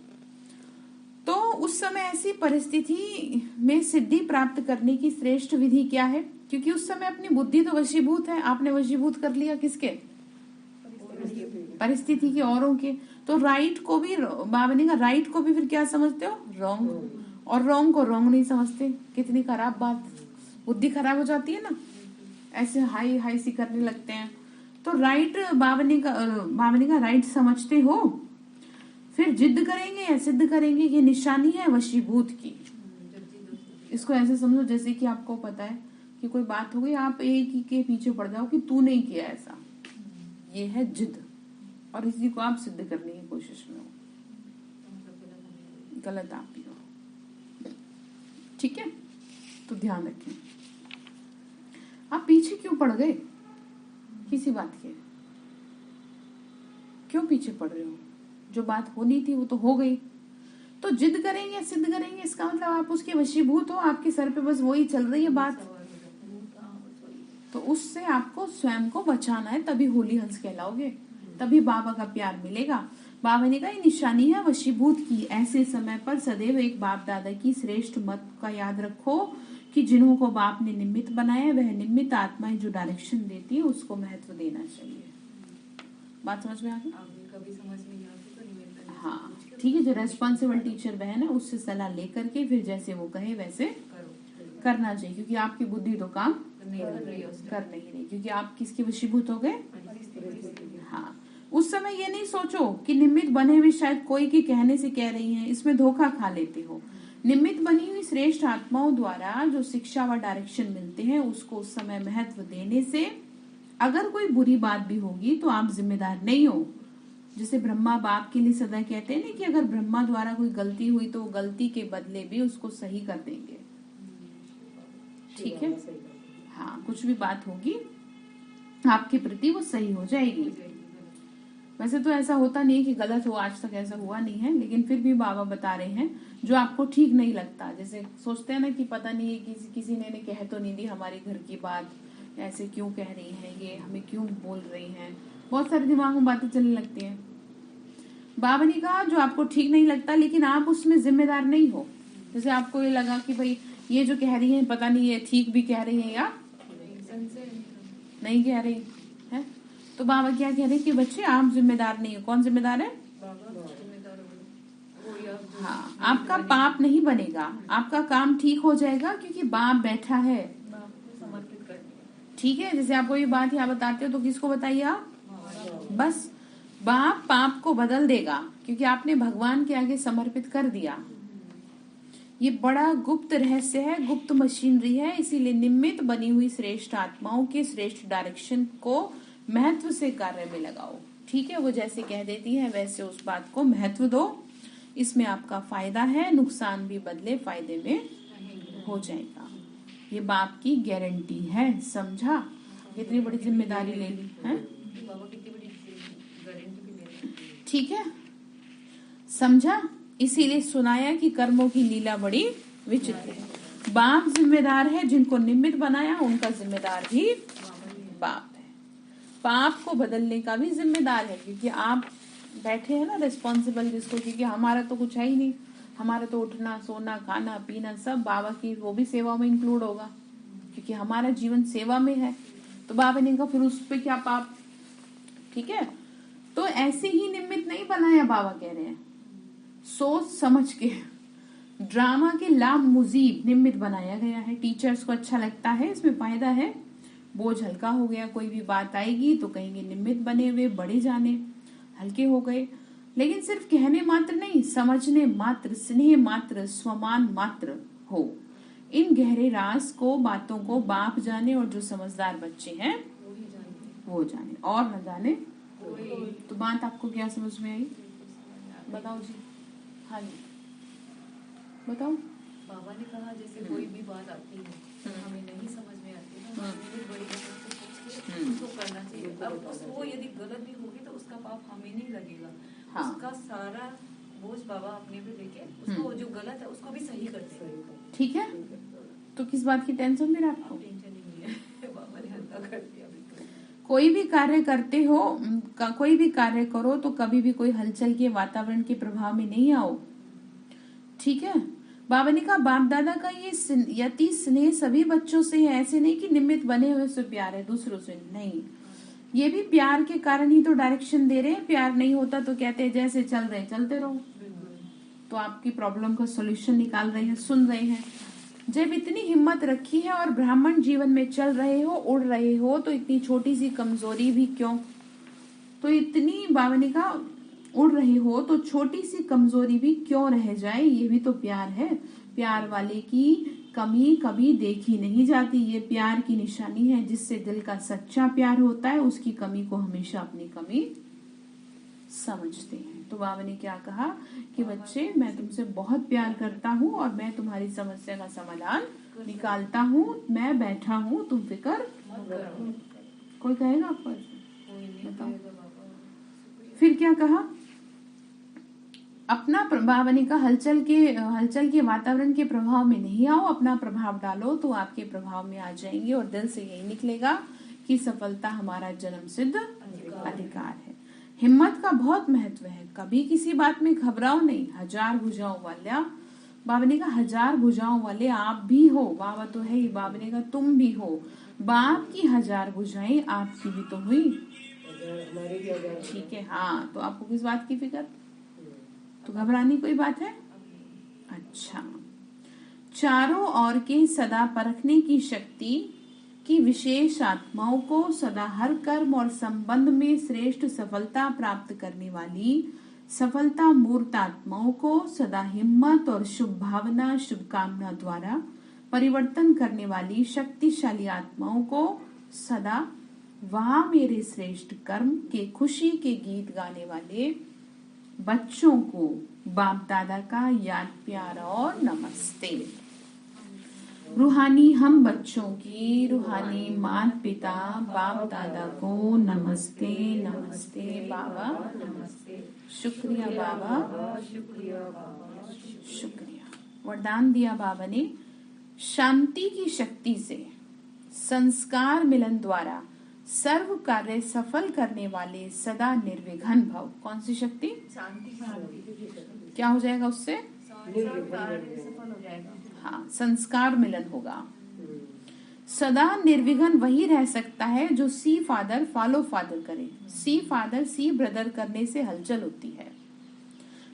तो उस समय ऐसी परिस्थिति में सिद्धि प्राप्त करने की श्रेष्ठ विधि क्या है? क्योंकि उस समय अपनी बुद्धि तो वशीभूत है, आपने वशीभूत कर लिया किसके? परिस्थिति के, औरों के। तो राइट को भी, बाबा का राइट को भी फिर क्या समझते हो? रॉन्ग। और रॉन्ग को रॉन्ग नहीं समझते। कितनी खराब बात, बुद्धि खराब हो जाती है ना, ऐसे हाई हाई सी करने लगते हैं। तो राइट बाबा का राइट समझते हो, फिर जिद करेंगे या सिद्ध करेंगे, ये निशानी है वशीभूत की। इसको ऐसे समझो जैसे कि आपको पता है कि कोई बात हो गई, आप एक ही के पीछे पड़ जाओ कि तू नहीं किया ऐसा, ये है जिद। और इसी को आप सिद्ध करने की कोशिश में हो, गलत आप भी हो। ठीक है, तो ध्यान रखें। आप पीछे क्यों पड़ गए किसी बात के? क्यों पीछे पड़ रहे हो? जो बात होनी थी वो तो हो गई। तो जिद करेंगे सिद्ध करेंगे, इसका मतलब आप उसके वशीभूत हो, आपके सर पे बस वही चल रही है बात। तो उससे आपको स्वयं को बचाना है, तभी होली हंस कहलाओगे, तभी बाबा का प्यार मिलेगा। बाबा ने कहा ये निशानी है वशीभूत की। ऐसे समय पर सदैव एक बाप दादा की श्रेष्ठ मत का याद रखो कि जिन्हों को बाप ने निमित्त बनाया, वह निमित्त आत्माएं जो डायरेक्शन देती है उसको महत्व देना चाहिए। बात समझ में आ गई? कभी समझ में नहीं आती तो निमित्त। हाँ, ठीक है, जो रेस्पॉन्सिबल टीचर बहन है उससे सलाह लेकर के फिर जैसे वो कहे वैसे करना चाहिए, क्योंकि आपकी बुद्धि तो काम कर नहीं रही, क्योंकि आप किसके वशीभूत हो गए? हाँ, उस समय ये नहीं सोचो कि निमित्त बने हुए शायद कोई के कहने से कह रही हैं, इसमें धोखा खा लेते हो। निमित्त बनी हुई श्रेष्ठ आत्माओं द्वारा जो शिक्षा व डायरेक्शन मिलते हैं उसको उस समय महत्व देने से अगर कोई बुरी बात भी होगी तो आप जिम्मेदार नहीं हो। जैसे ब्रह्मा बाप के लिए सदा कहते हैं ना कि अगर ब्रह्मा द्वारा कोई गलती हुई तो गलती के बदले भी उसको सही कर देंगे। ठीक है, हाँ, कुछ भी बात होगी आपके प्रति वो सही हो जाएगी। वैसे तो ऐसा होता नहीं है कि गलत हो, आज तक ऐसा हुआ नहीं है, लेकिन फिर भी बाबा बता रहे हैं जो आपको ठीक नहीं लगता। जैसे सोचते हैं ना कि पता नहीं है किसी ने कह तो नहीं दी हमारी घर की बात, ऐसे क्यों कह रही हैं, ये हमें क्यों बोल रही हैं, बहुत सारे दिमाग में बातें चलने लगती हैं। बाबा ने कहा जो आपको ठीक नहीं लगता लेकिन आप उसमें जिम्मेदार नहीं हो। जैसे आपको ये लगा कि भाई ये जो कह रही है पता नहीं ये ठीक भी कह रही है या नहीं कह रही है, तो बाबा क्या कह रहे हैं कि बच्चे आप जिम्मेदार नहीं हो। कौन जिम्मेदार है? हाँ, आपका पाप नहीं बनेगा, आपका काम ठीक हो जाएगा क्योंकि बाप बैठा है। ठीक है, जैसे आपको ये बात यहाँ बताते हो तो किसको बताइए आप? बस बाप पाप को बदल देगा क्योंकि आपने भगवान के आगे समर्पित कर दिया। ये बड़ा गुप्त रहस्य है, गुप्त मशीनरी है। इसीलिए निमित्त बनी हुई श्रेष्ठ आत्माओं के श्रेष्ठ डायरेक्शन को महत्व से कार्य में लगाओ। ठीक है, वो जैसे कह देती है वैसे उस बात को महत्व दो। इसमें आपका फायदा है, नुकसान भी बदले फायदे में हो जाएगा। ये बाप की गारंटी है, समझा? कितनी बड़ी जिम्मेदारी ले ली है, बाबा कितनी बड़ी गारंटी भी दे रहे हैं। ठीक है, समझा? इसीलिए सुनाया कि कर्मों की लीला बड़ी विचित्र है। बाप जिम्मेदार है, जिनको निमित्त बनाया उनका जिम्मेदार भी बाप है। पाप को बदलने का भी जिम्मेदार है, क्योंकि आप बैठे हैं ना रिस्पॉन्सिबल जिसको, क्योंकि हमारा तो कुछ है ही नहीं। हमारा तो उठना सोना खाना पीना सब बाबा की वो भी सेवा में इंक्लूड होगा, क्योंकि हमारा जीवन सेवा में है। तो बाबा ने कहा फिर उस पे क्या पाप। ठीक है, तो ऐसे ही निमित्त नहीं बनाया, बाबा कह रहे हैं सोच समझ के ड्रामा के लाभ मुजीब निमित्त बनाया गया है। टीचर्स को अच्छा लगता है, इसमें फायदा है, बोझ हल्का हो गया। कोई भी बात आएगी तो कहेंगे निमित्त बने हुए बड़े जाने, हल्के हो गए। लेकिन सिर्फ कहने मात्र नहीं, समझने मात्र, स्नेह मात्र, स्वमान मात्र हो। इन गहरे राज को, बातों को बाप जाने और जो समझदार बच्चे हैं वो जाने, और न जाने। तो बात आपको क्या समझ में आई, बताओ जी। हाँ जी बताओ। बाबा ने कहा जैसे कोई भी बात आती है तो हमें नहीं समझ में आती है, हमें बड़ी गलत से सोच के उसको करना चाहिए। अब उसको यदि गलत भी होगी तो उसका पाप हमें नहीं लगेगा। हाँ। उसका सारा बोझ बाबा अपने पे लेके उसको जो गलत है उसको भी सही करते हैं। ठीक है, तो किस बात की टेंशन मेरा आपको? टेंशन नहीं है, बाबा ने हल्का कर दिया बिल्कुल। कोई भी कार्य करते हो, कोई भी कार्य करो तो कभी भी कोई हलचल के वातावरण के प्रभाव में नहीं आओ। ठीक है, बाबा ने कहा बाप दादा का ये यति स्नेह सभी बच्चों से है। ऐसे नहीं कि निमित्त बने हुए से प्यार है, दूसरों से नहीं। ये भी प्यार के कारण ही तो डायरेक्शन दे रहे हैं। प्यार नहीं होता तो कहते हैं जैसे चल रहे चलते रहो। तो आपकी प्रॉब्लम का सॉल्यूशन निकाल रहे हैं, सुन रहे हैं। जब इतनी हिम्मत रखी है और ब्राह्मण जीवन में चल रहे हो, उड़ रहे हो, तो इतनी छोटी सी कमजोरी भी क्यों? तो इतनी बाबा ने कहा उड़ रहे हो तो छोटी सी कमजोरी भी क्यों रह जाए, ये भी तो प्यार है। प्यार वाले की कमी कभी देखी नहीं जाती, ये प्यार की निशानी है। जिससे दिल का सच्चा प्यार होता है उसकी कमी को हमेशा अपनी कमी समझते हैं। तो बाबा ने क्या कहा कि बच्चे मैं तुमसे बहुत प्यार करता हूँ और मैं तुम्हारी समस्या का समाधान निकालता हूँ। मैं बैठा हूँ, तुम फिक्र कोई कहेगा आपको ऐसे? बताओ फिर क्या कहा? अपना बाबा ने कहा हलचल के वातावरण के प्रभाव में नहीं आओ, अपना प्रभाव डालो तो आपके प्रभाव में आ जाएंगे। और दिल से यही निकलेगा कि सफलता हमारा जन्म सिद्ध अधिकार है। हिम्मत का बहुत महत्व है, कभी किसी बात में घबराओ नहीं। हजार भुजाओं वाला, बाबा ने कहा हजार भुजाओं वाले आप भी हो। बाबा तो है ही, बाबा ने कहा तुम भी हो। बाप की हजार भुजाएं आपकी भी तो हुई। ठीक है, हाँ, तो आपको किस बात की फिक्र? तो घबराने कोई बात है? अच्छा, चारों ओर के सदा परखने की शक्ति की विशेष आत्माओं को सदा हर कर्म और संबंध में श्रेष्ठ सफलता प्राप्त करने वाली सफलता मूर्त आत्माओं को सदा हिम्मत और शुभ भावना शुभकामना द्वारा परिवर्तन करने वाली शक्तिशाली आत्माओं को सदा वहां मेरे श्रेष्ठ कर्म के खुशी के गीत गाने वाले बच्चों को बाप दादा का याद प्यार और नमस्ते। रूहानी हम बच्चों की रूहानी माता पिता बाप दादा को नमस्ते नमस्ते बाबा, नमस्ते, शुक्रिया बाबा, शुक्रिया। वरदान दिया बाबा ने, शांति की शक्ति से संस्कार मिलन द्वारा सर्व कार्य सफल करने वाले सदा निर्विघ्न भव। कौन सी शक्ति? शांति। क्या हो जाएगा उससे? सफल हो जाएगा। हाँ, संस्कार मिलन होगा। सदा निर्विघ्न वही रह सकता है जो सी फादर फॉलो फादर करे। सी फादर सी ब्रदर करने से हलचल होती है।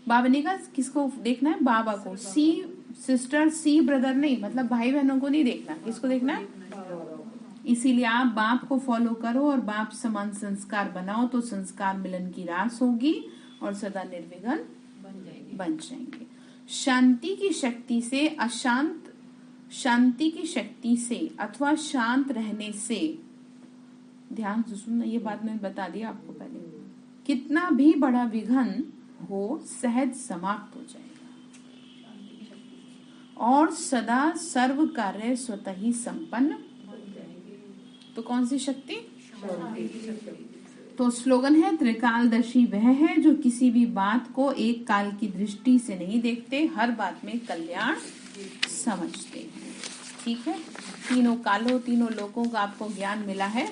बाबा ने कहा किसको देखना है? बाबा को। सी सिस्टर सी ब्रदर नहीं, मतलब भाई बहनों को नहीं देखना। किसको देखना है? इसीलिए आप बाप को फॉलो करो और बाप समान संस्कार बनाओ तो संस्कार मिलन की रास होगी और सदा निर्विघ्न बन जाएंगे। शांति की शक्ति से शांति की शक्ति से अथवा शांत रहने से, ध्यान से सुनना, ये बात मैंने बता दिया आपको पहले, कितना भी बड़ा विघ्न हो सहज समाप्त हो जाएगा और सदा सर्व कार्य स्वतः ही संपन्न। तो कौन सी शक्ति? तो स्लोगन है, त्रिकालदर्शी वह है जो किसी भी बात को एक काल की दृष्टि से नहीं देखते, हर बात में कल्याण समझते हैं। ठीक है, तीनों कालों तीनों लोगों का आपको ज्ञान मिला है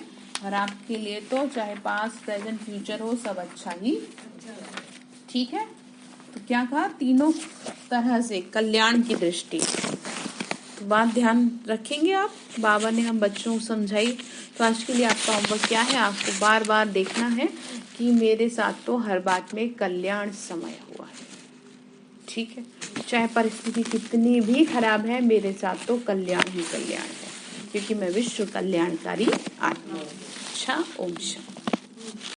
और आपके लिए तो चाहे पास्ट प्रेजेंट फ्यूचर हो सब अच्छा ही। ठीक है, तो क्या कहा? तीनों तरह से कल्याण की दृष्टि। तो बात ध्यान रखेंगे आप, बाबा ने हम बच्चों को समझाई। तो आज के लिए आपका होमवर्क क्या है? आपको बार बार देखना है कि मेरे साथ तो हर बात में कल्याण समाया हुआ है। ठीक है, चाहे परिस्थिति कितनी भी खराब है, मेरे साथ तो कल्याण ही कल्याण है, क्योंकि मैं विश्व कल्याणकारी आत्मा हूँ। अच्छा, ओम शांति।